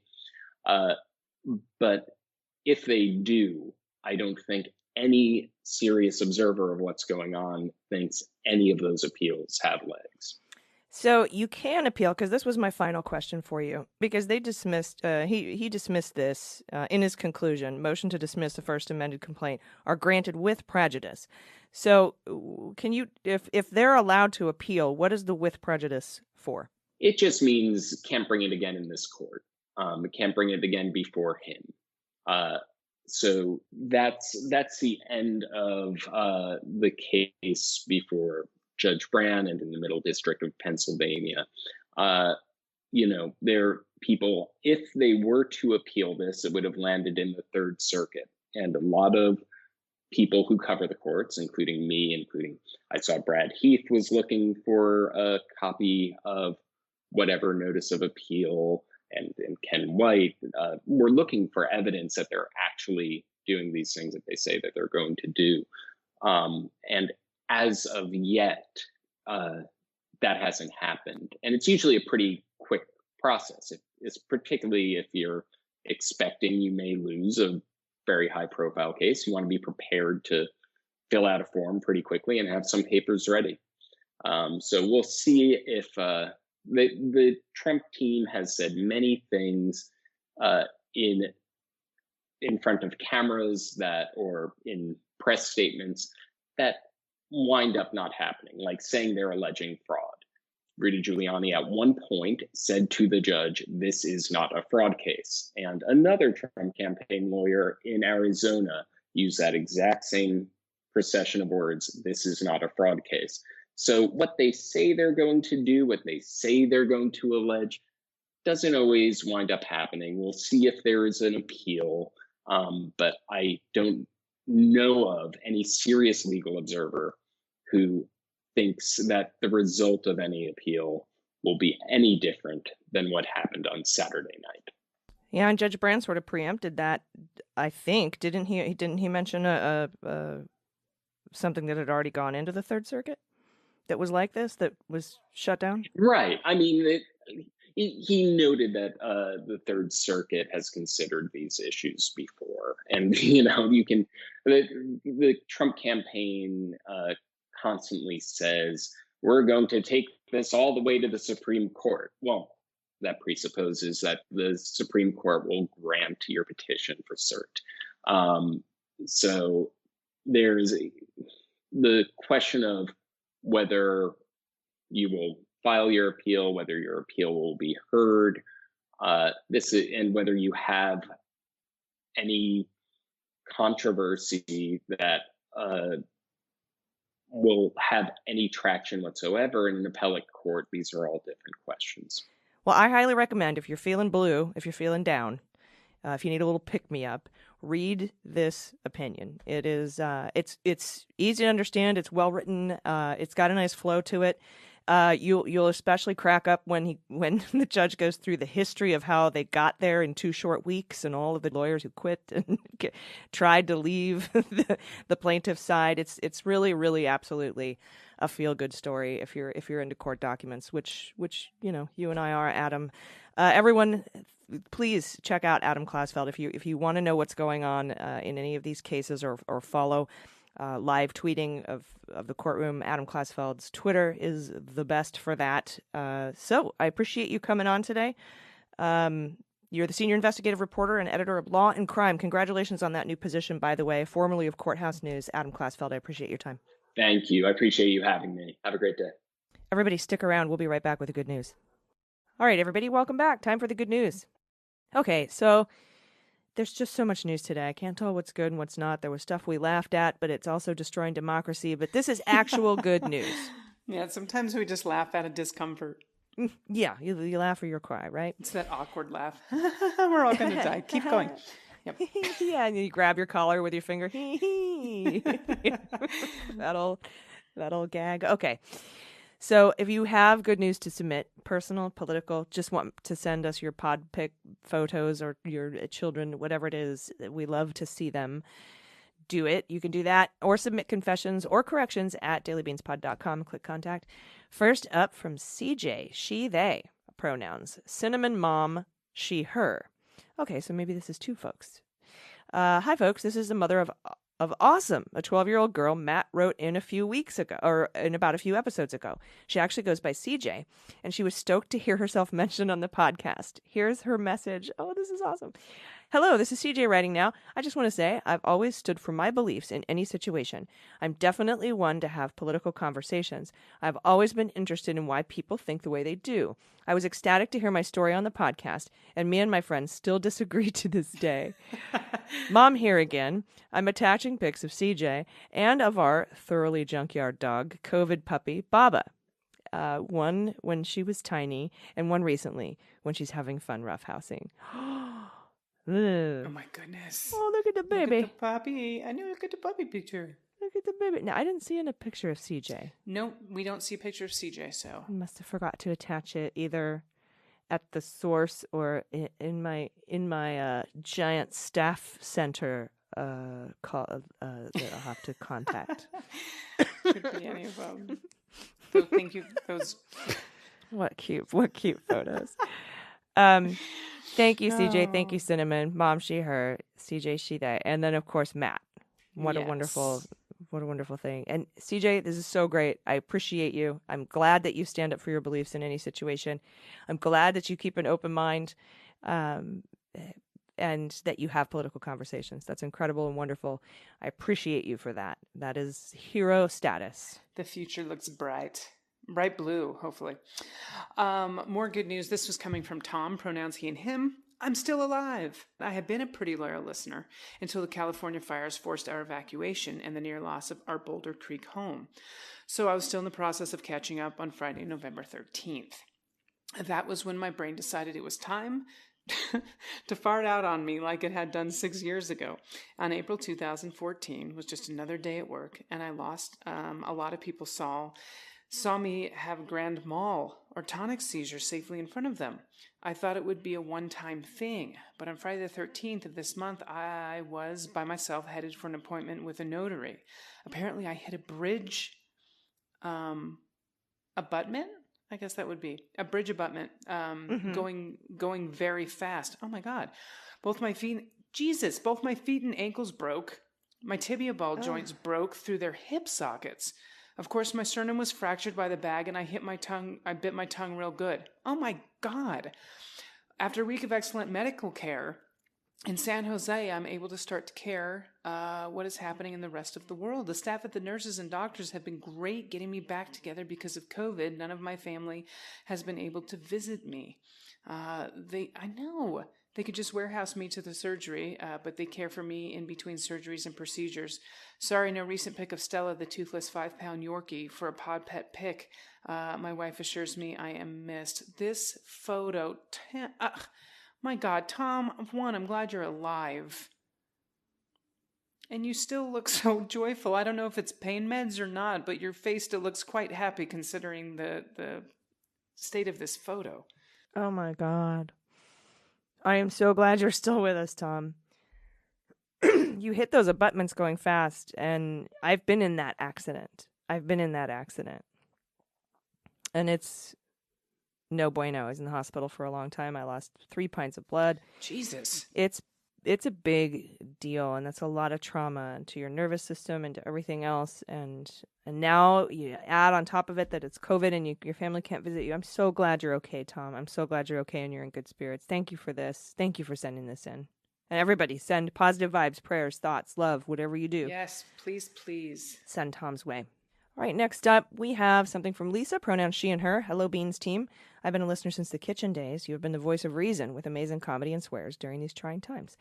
But if they do, I don't think any serious observer of what's going on thinks any of those appeals have legs. So you can appeal, because this was my final question for you, because they dismissed, he dismissed this in his conclusion. Motion to dismiss the first amended complaint are granted with prejudice. So can you, if they're allowed to appeal, what is the with prejudice for? It just means can't bring it again in this court. Can't bring it again before him. So that's the end of the case before Judge Brand and in the Middle District of Pennsylvania. There are people, if they were to appeal this, it would have landed in the Third Circuit. And a lot of people who cover the courts, including me, I saw Brad Heath was looking for a copy of whatever notice of appeal, and Ken White were looking for evidence that they're actually doing these things that they say that they're going to do. And as of yet, that hasn't happened. And it's usually a pretty quick process. It's particularly if you're expecting you may lose a very high profile case, you want to be prepared to fill out a form pretty quickly and have some papers ready. So we'll see if the Trump team has said many things in front of cameras or in press statements that wind up not happening, like saying they're alleging fraud. Rudy Giuliani at one point said to the judge, "This is not a fraud case." And another Trump campaign lawyer in Arizona used that exact same procession of words, "This is not a fraud case." So what they say they're going to do, what they say they're going to allege, doesn't always wind up happening. We'll see if there is an appeal, but I don't know of any serious legal observer who thinks that the result of any appeal will be any different than what happened on Saturday night. Yeah, and Judge Brand sort of preempted that, I think. Didn't he? Didn't he mention something that had already gone into the Third Circuit that was like this, that was shut down? Right. I mean, he noted that the Third Circuit has considered these issues before, and you can the Trump campaign constantly says we're going to take this all the way to the Supreme Court. Well, that presupposes that the Supreme Court will grant your petition for cert. So there's the question of whether you will file your appeal, whether your appeal will be heard, and whether you have any controversy that will have any traction whatsoever in an appellate court. These are all different questions. Well, I highly recommend, if you're feeling blue, if you're feeling down, if you need a little pick-me-up, read this opinion. It is it's easy to understand. It's well written. It's got a nice flow to it. You'll especially crack up when the judge goes through the history of how they got there in 2 short weeks, and all of the lawyers who quit and tried to leave the plaintiff's side. It's really, really, absolutely a feel-good story if you're into court documents, which you and I are, Adam. Everyone, please check out Adam Klasfeld if you want to know what's going on in any of these cases, or follow live tweeting of the courtroom. Adam Klasfeld's Twitter is the best for that. So I appreciate you coming on today. You're the senior investigative reporter and editor of Law and Crime. Congratulations on that new position, by the way, formerly of Courthouse News. Adam Klasfeld, I appreciate your time. Thank you. I appreciate you having me. Have a great day. Everybody stick around. We'll be right back with the good news. All right, everybody, welcome back. Time for the good news. Okay, so there's just so much news today. I can't tell what's good and what's not. There was stuff we laughed at, but it's also destroying democracy. But this is actual good news. Yeah, sometimes we just laugh out of discomfort. Yeah, you laugh or you cry, right? It's that awkward laugh. We're all going to die. Keep going. Yep. Yeah, and you grab your collar with your finger. That'll gag. Okay. So if you have good news to submit, personal, political, just want to send us your pod pic photos or your children, whatever it is, we love to see them. Do it. You can do that, or submit confessions or corrections at dailybeanspod.com. Click contact. First up from CJ, she, they pronouns. Cinnamon mom, she, her. Okay, so maybe this is 2 folks. Hi, folks. This is the mother of Awesome, a 12-year-old girl Matt wrote in a few weeks ago, or in about a few episodes ago. She actually goes by CJ, and she was stoked to hear herself mentioned on the podcast. Here's her message. Oh, this is awesome. Hello, this is CJ writing now. I just want to say I've always stood for my beliefs in any situation. I'm definitely one to have political conversations. I've always been interested in why people think the way they do. I was ecstatic to hear my story on the podcast, and me and my friends still disagree to this day. Mom here again. I'm attaching pics of CJ and of our thoroughly junkyard dog, COVID puppy, Baba. One when she was tiny, and one recently when she's having fun roughhousing. Oh my goodness. Oh, look at the baby. Look at the puppy. I know, look at the puppy picture. Look at the baby. Now, I didn't see in a picture of CJ. No, we don't see a picture of CJ, so. I must have forgot to attach it either at the source or in my giant staff center call that I'll have to contact. Could be any of them. So thank you. Those. What cute photos. Thank you, CJ. Thank you, Cinnamon. Mom, she, her. CJ, she, they. And then, of course, Matt. What a wonderful thing. And CJ, this is so great. I appreciate you. I'm glad that you stand up for your beliefs in any situation. I'm glad that you keep an open mind, and that you have political conversations. That's incredible and wonderful. I appreciate you for that. That is hero status. The future looks bright. Bright blue, hopefully. More good news. This was coming from Tom, pronouns he and him. I'm still alive. I have been a pretty loyal listener until the California fires forced our evacuation and the near loss of our Boulder Creek home. So I was still in the process of catching up on Friday, November 13th. That was when my brain decided it was time to fart out on me like it had done 6 years ago. On April 2014 was just another day at work, and I lost a lot of people saw me have grand mal or tonic seizure safely in front of them. I thought it would be a one-time thing, but on Friday the 13th of this month, I was by myself headed for an appointment with a notary. Apparently, I hit a bridge abutment. I guess that would be a bridge abutment, going very fast. Oh my God. Both my feet and ankles broke. My tibia ball joints broke through their hip sockets. Of course, my sternum was fractured by the bag and I bit my tongue real good. Oh my God. After a week of excellent medical care in San Jose, I'm able to start to care what is happening in the rest of the world. The staff at the nurses and doctors have been great getting me back together because of COVID. None of my family has been able to visit me. I know they could just warehouse me to the surgery, but they care for me in between surgeries and procedures. Sorry, no recent pic of Stella, the toothless 5-pound Yorkie, for a pod pet pic. My wife assures me I am missed. This photo... my God, Tom, I'm glad you're alive. And you still look so joyful. I don't know if it's pain meds or not, but your face still looks quite happy considering the state of this photo. Oh my God. I am so glad you're still with us, Tom. You hit those abutments going fast, and I've been in that accident. And it's no bueno. I was in the hospital for a long time. I lost 3 pints of blood. Jesus. It's a big deal, and that's a lot of trauma to your nervous system and to everything else. And now you add on top of it that it's COVID and your family can't visit you. I'm so glad you're okay, Tom. I'm so glad you're okay and you're in good spirits. Thank you for this. Thank you for sending this in. And everybody, send positive vibes, prayers, thoughts, love, whatever you do. Yes, please, please. Send Tom's way. All right, next up, we have something from Lisa, pronouns she and her. Hello, Beans team. I've been a listener since the kitchen days. You have been the voice of reason with amazing comedy and swears during these trying times.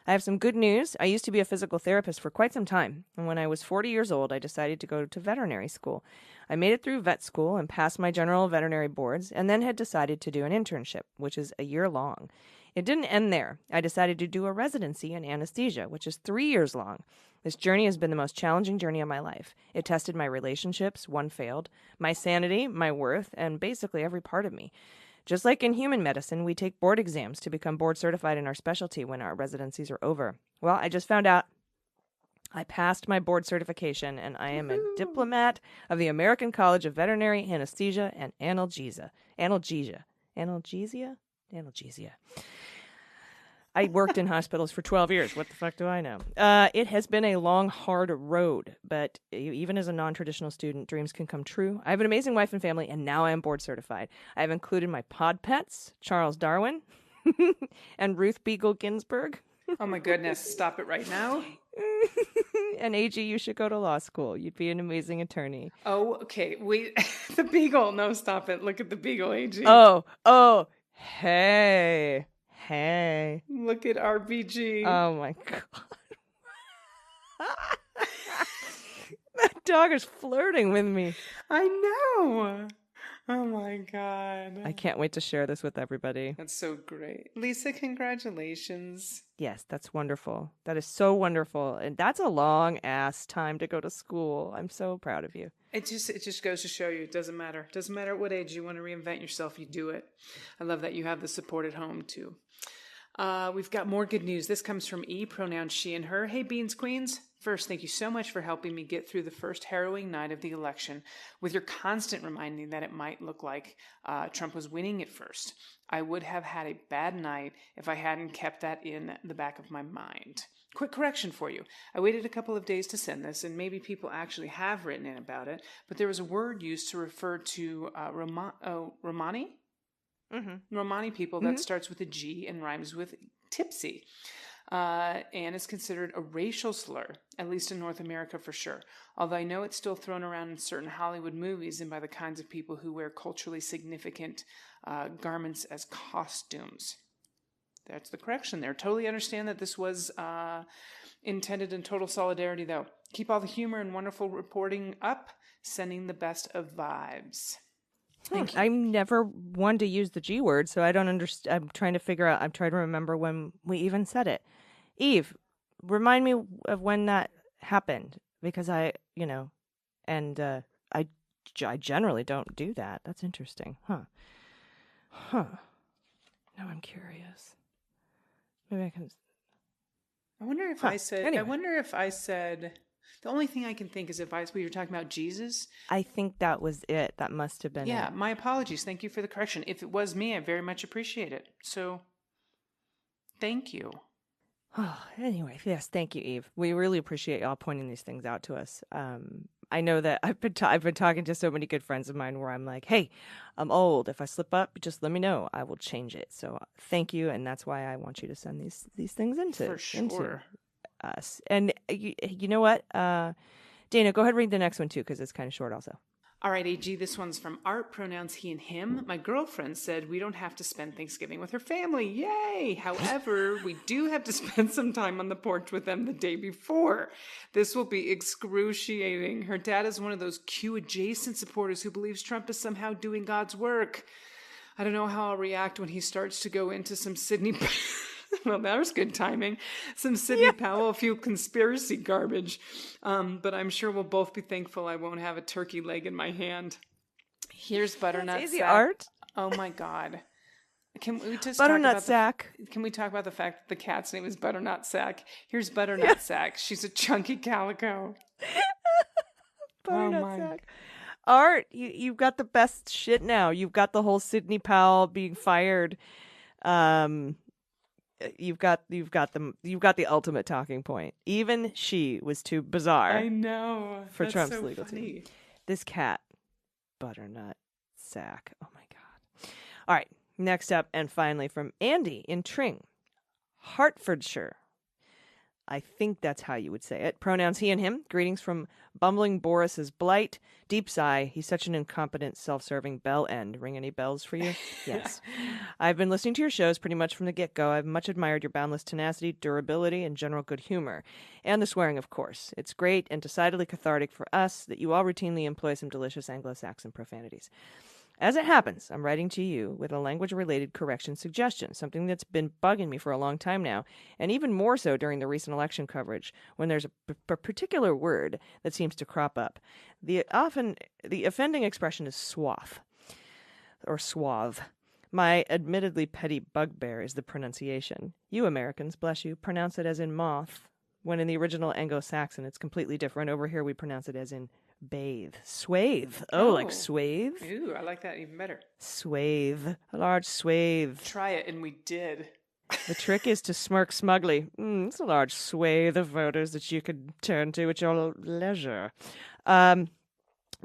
I have some good news. I used to be a physical therapist for quite some time, and when I was 40 years old, I decided to go to veterinary school. I made it through vet school and passed my general veterinary boards, and then had decided to do an internship, which is a year long. It didn't end there. I decided to do a residency in anesthesia, which is 3 years long. This journey has been the most challenging journey of my life. It tested my relationships, one failed, my sanity, my worth, and basically every part of me. Just like in human medicine, we take board exams to become board certified in our specialty when our residencies are over. Well, I just found out I passed my board certification, and I am a diplomat of the American College of Veterinary Anesthesia and Analgesia. I worked in hospitals for 12 years. What the fuck do I know? It has been a long, hard road, but even as a non-traditional student, dreams can come true. I have an amazing wife and family, and now I am board certified. I have included my pod pets, Charles Darwin and Ruth Beagle Ginsburg. Oh my goodness, stop it right now. And AG, you should go to law school. You'd be an amazing attorney. Oh, okay. The Beagle. No, stop it. Look at the Beagle, AG. Oh, hey. Look at RBG. Oh my God. That dog is flirting with me. I know. Oh my God. I can't wait to share this with everybody. That's so great. Lisa, congratulations. Yes, that's wonderful. That is so wonderful. And that's a long ass time to go to school. I'm so proud of you. It just goes to show you, it doesn't matter. It doesn't matter at what age you want to reinvent yourself, you do it. I love that you have the support at home too. We've got more good news. This comes from E, pronouns she and her. Hey, Beans Queens. First, thank you so much for helping me get through the first harrowing night of the election with your constant reminding that it might look like Trump was winning at first. I would have had a bad night if I hadn't kept that in the back of my mind. Quick correction for you. I waited a couple of days to send this, and maybe people actually have written in about it, but there was a word used to refer to Romani? Mm-hmm. Romani people that starts with a G and rhymes with tipsy. and is considered a racial slur, at least in North America for sure. Although I know it's still thrown around in certain Hollywood movies and by the kinds of people who wear culturally significant garments as costumes. That's the correction there. Totally understand that this was intended in total solidarity, though. Keep all the humor and wonderful reporting up. Sending the best of vibes. Thank you. I'm never one to use the G word, so I don't understand. I'm trying to remember when we even said it. Eve, remind me of when that happened, because I generally don't do that. That's interesting. Huh. Now I'm curious. Maybe I can. I wonder if I said. Anyway. I wonder if I said. The only thing I can think is if we were talking about Jesus. I think that was it. That must have been it. Yeah, my apologies. Thank you for the correction. If it was me, I very much appreciate it. So, thank you. Oh, anyway, yes, thank you, Eve. We really appreciate y'all pointing these things out to us. I know that I've been talking to so many good friends of mine where I'm like, hey, I'm old. If I slip up, just let me know. I will change it. So thank you, and that's why I want you to send these things into us. And you know what? Dana, go ahead and read the next one too, because it's kind of short also. All right, AG, this one's from Art, pronouns he and him. My girlfriend said we don't have to spend Thanksgiving with her family. Yay! However, we do have to spend some time on the porch with them the day before. This will be excruciating. Her dad is one of those Q-adjacent supporters who believes Trump is somehow doing God's work. I don't know how I'll react when he starts to go into some Sidney... Well, that was good timing. Some Sidney Powell, a few conspiracy garbage. But I'm sure we'll both be thankful I won't have a turkey leg in my hand. Here's Butternut That's easy Sack. Art. Oh my God. Can we just Butternut Sack? Can we talk about the fact that the cat's name is Butternut Sack? Here's Butternut Sack. She's a chunky calico. Butternut Sack. Art, you've got the best shit now. You've got the whole Sidney Powell being fired. You've got the ultimate talking point. Even she was too bizarre. I know. For That's Trump's so legal funny. team. This cat, Butternut Sack. Oh my God. All right. Next up, and finally from Andy in Tring, Hertfordshire. I think that's how you would say it. Pronouns he and him. Greetings from bumbling Boris's blight. Deep sigh. He's such an incompetent, self-serving bell end. Ring any bells for you? Yes. I've been listening to your shows pretty much from the get-go. I've much admired your boundless tenacity, durability, and general good humor. And the swearing, of course. It's great and decidedly cathartic for us that you all routinely employ some delicious Anglo-Saxon profanities. As it happens, I'm writing to you with a language-related correction suggestion, something that's been bugging me for a long time now, and even more so during the recent election coverage, when there's a particular word that seems to crop up. The offending expression is swath, or suave. My admittedly petty bugbear is the pronunciation. You Americans, bless you, pronounce it as in moth, when in the original Anglo-Saxon it's completely different. Over here we pronounce it as in bathe. Swathe. Oh, like swathe? Ooh, I like that even better. Swathe. A large swathe. Try it, and we did. The trick is to smirk smugly. It's a large swathe of voters that you could turn to at your leisure. The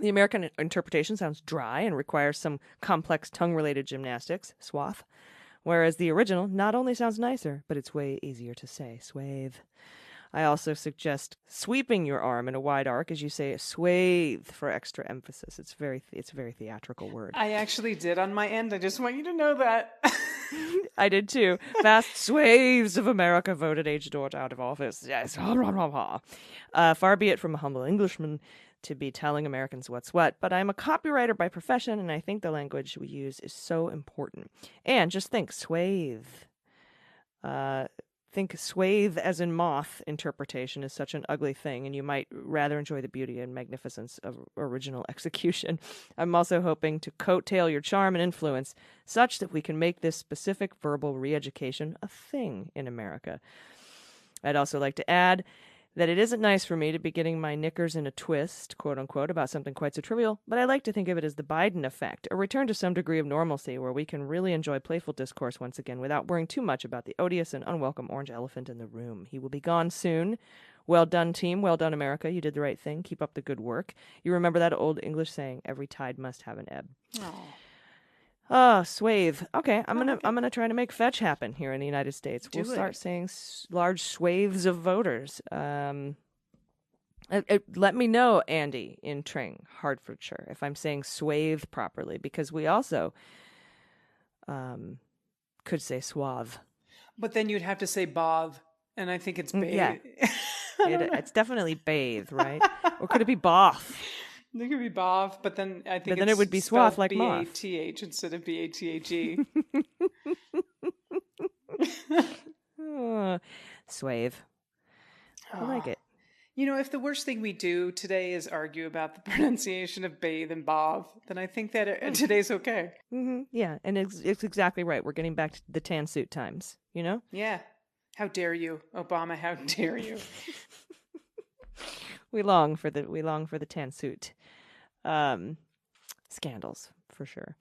American interpretation sounds dry and requires some complex tongue-related gymnastics, swath, whereas the original not only sounds nicer, but it's way easier to say, swathe. I also suggest sweeping your arm in a wide arc as you say swathe for extra emphasis. It's a very theatrical word. I actually did on my end. I just want you to know that. I did too. Vast swathes of America voted H. Dort out of office. Yes. Far be it from a humble Englishman to be telling Americans what's what, but I'm a copywriter by profession, and I think the language we use is so important. And just think, swathe. Think swathe as in moth interpretation is such an ugly thing, and you might rather enjoy the beauty and magnificence of original execution. I'm also hoping to coattail your charm and influence such that we can make this specific verbal re-education a thing in America. I'd also like to add that it isn't nice for me to be getting my knickers in a twist, quote-unquote, about something quite so trivial, but I like to think of it as the Biden effect, a return to some degree of normalcy where we can really enjoy playful discourse once again without worrying too much about the odious and unwelcome orange elephant in the room. He will be gone soon. Well done, team. Well done, America. You did the right thing. Keep up the good work. You remember that old English saying, every tide must have an ebb. Oh, swathe. Okay, I'm gonna try to make fetch happen here in the United States. We'll start saying large swathes of voters. Let me know, Andy in Tring, Hertfordshire, if I'm saying swathe properly, because we also could say swath. But then you'd have to say bath, and I think it's bathe. Yeah. It's definitely bathe, right? Or could it be bath? It could be bath, but then I think it would be swath like moth. B-A-T-H instead of B-A-T-H-E. Swathe. I like it. You know, if the worst thing we do today is argue about the pronunciation of bathe and bath, then I think that today's okay. Mm-hmm. Yeah, and it's exactly right. We're getting back to the tan suit times, you know? Yeah. How dare you, Obama? How dare you? We long for the tan suit scandals for sure.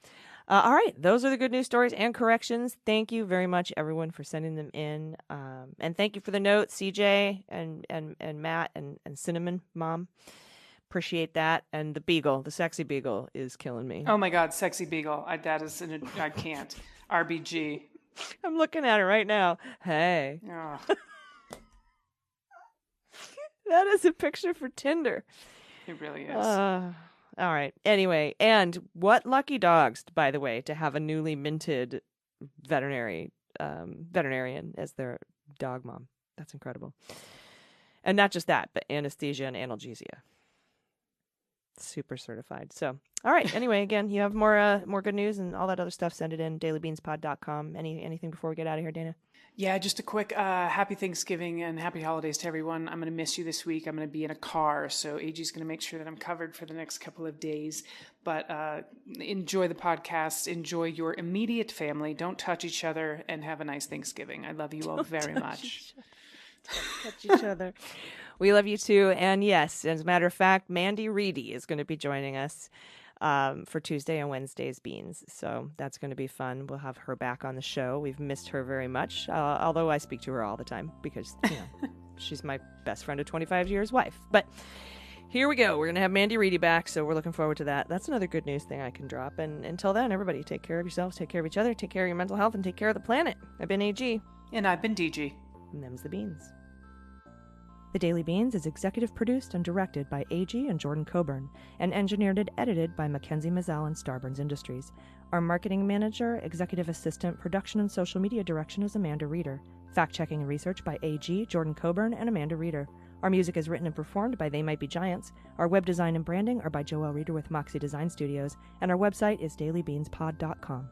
All right, those are the good news stories and corrections. Thank you very much, everyone, for sending them in, and thank you for the notes, CJ and Matt and Cinnamon Mom. Appreciate that. And the beagle, the sexy beagle, is killing me. Oh my God, sexy beagle! I can't. RBG. I'm looking at it right now. Hey. Oh. That is a picture for Tinder. It really is. All right. Anyway, and what lucky dogs, by the way, to have a newly minted veterinarian as their dog mom. That's incredible. And not just that, but anesthesia and analgesia. Super certified. So, all right. Anyway, again, you have more good news and all that other stuff. Send it in, dailybeanspod.com. Anything before we get out of here, Dana? Yeah, just a quick happy Thanksgiving and happy holidays to everyone. I'm going to miss you this week. I'm going to be in a car, so AG's going to make sure that I'm covered for the next couple of days. But enjoy the podcast. Enjoy your immediate family. Don't touch each other, and have a nice Thanksgiving. I love you all very much. Don't touch each other. We love you too. And yes, as a matter of fact, Mandy Reedy is going to be joining us for Tuesday and Wednesday's Beans. So that's going to be fun. We'll have her back on the show. We've missed her very much, although I speak to her all the time because, she's my best friend of 25 years' wife. But here we go. We're going to have Mandy Reedy back, so we're looking forward to that. That's another good news thing I can drop. And until then, everybody, take care of yourselves, take care of each other, take care of your mental health, and take care of the planet. I've been AG. And I've been DG. And them's the Beans. The Daily Beans is executive produced and directed by AG and Jordan Coburn, and engineered and edited by Mackenzie Mazzell and Starburns Industries. Our marketing manager, executive assistant, production and social media direction is Amanda Reeder. Fact-checking and research by AG, Jordan Coburn, and Amanda Reeder. Our music is written and performed by They Might Be Giants. Our web design and branding are by Joelle Reeder with Moxie Design Studios, and our website is dailybeanspod.com.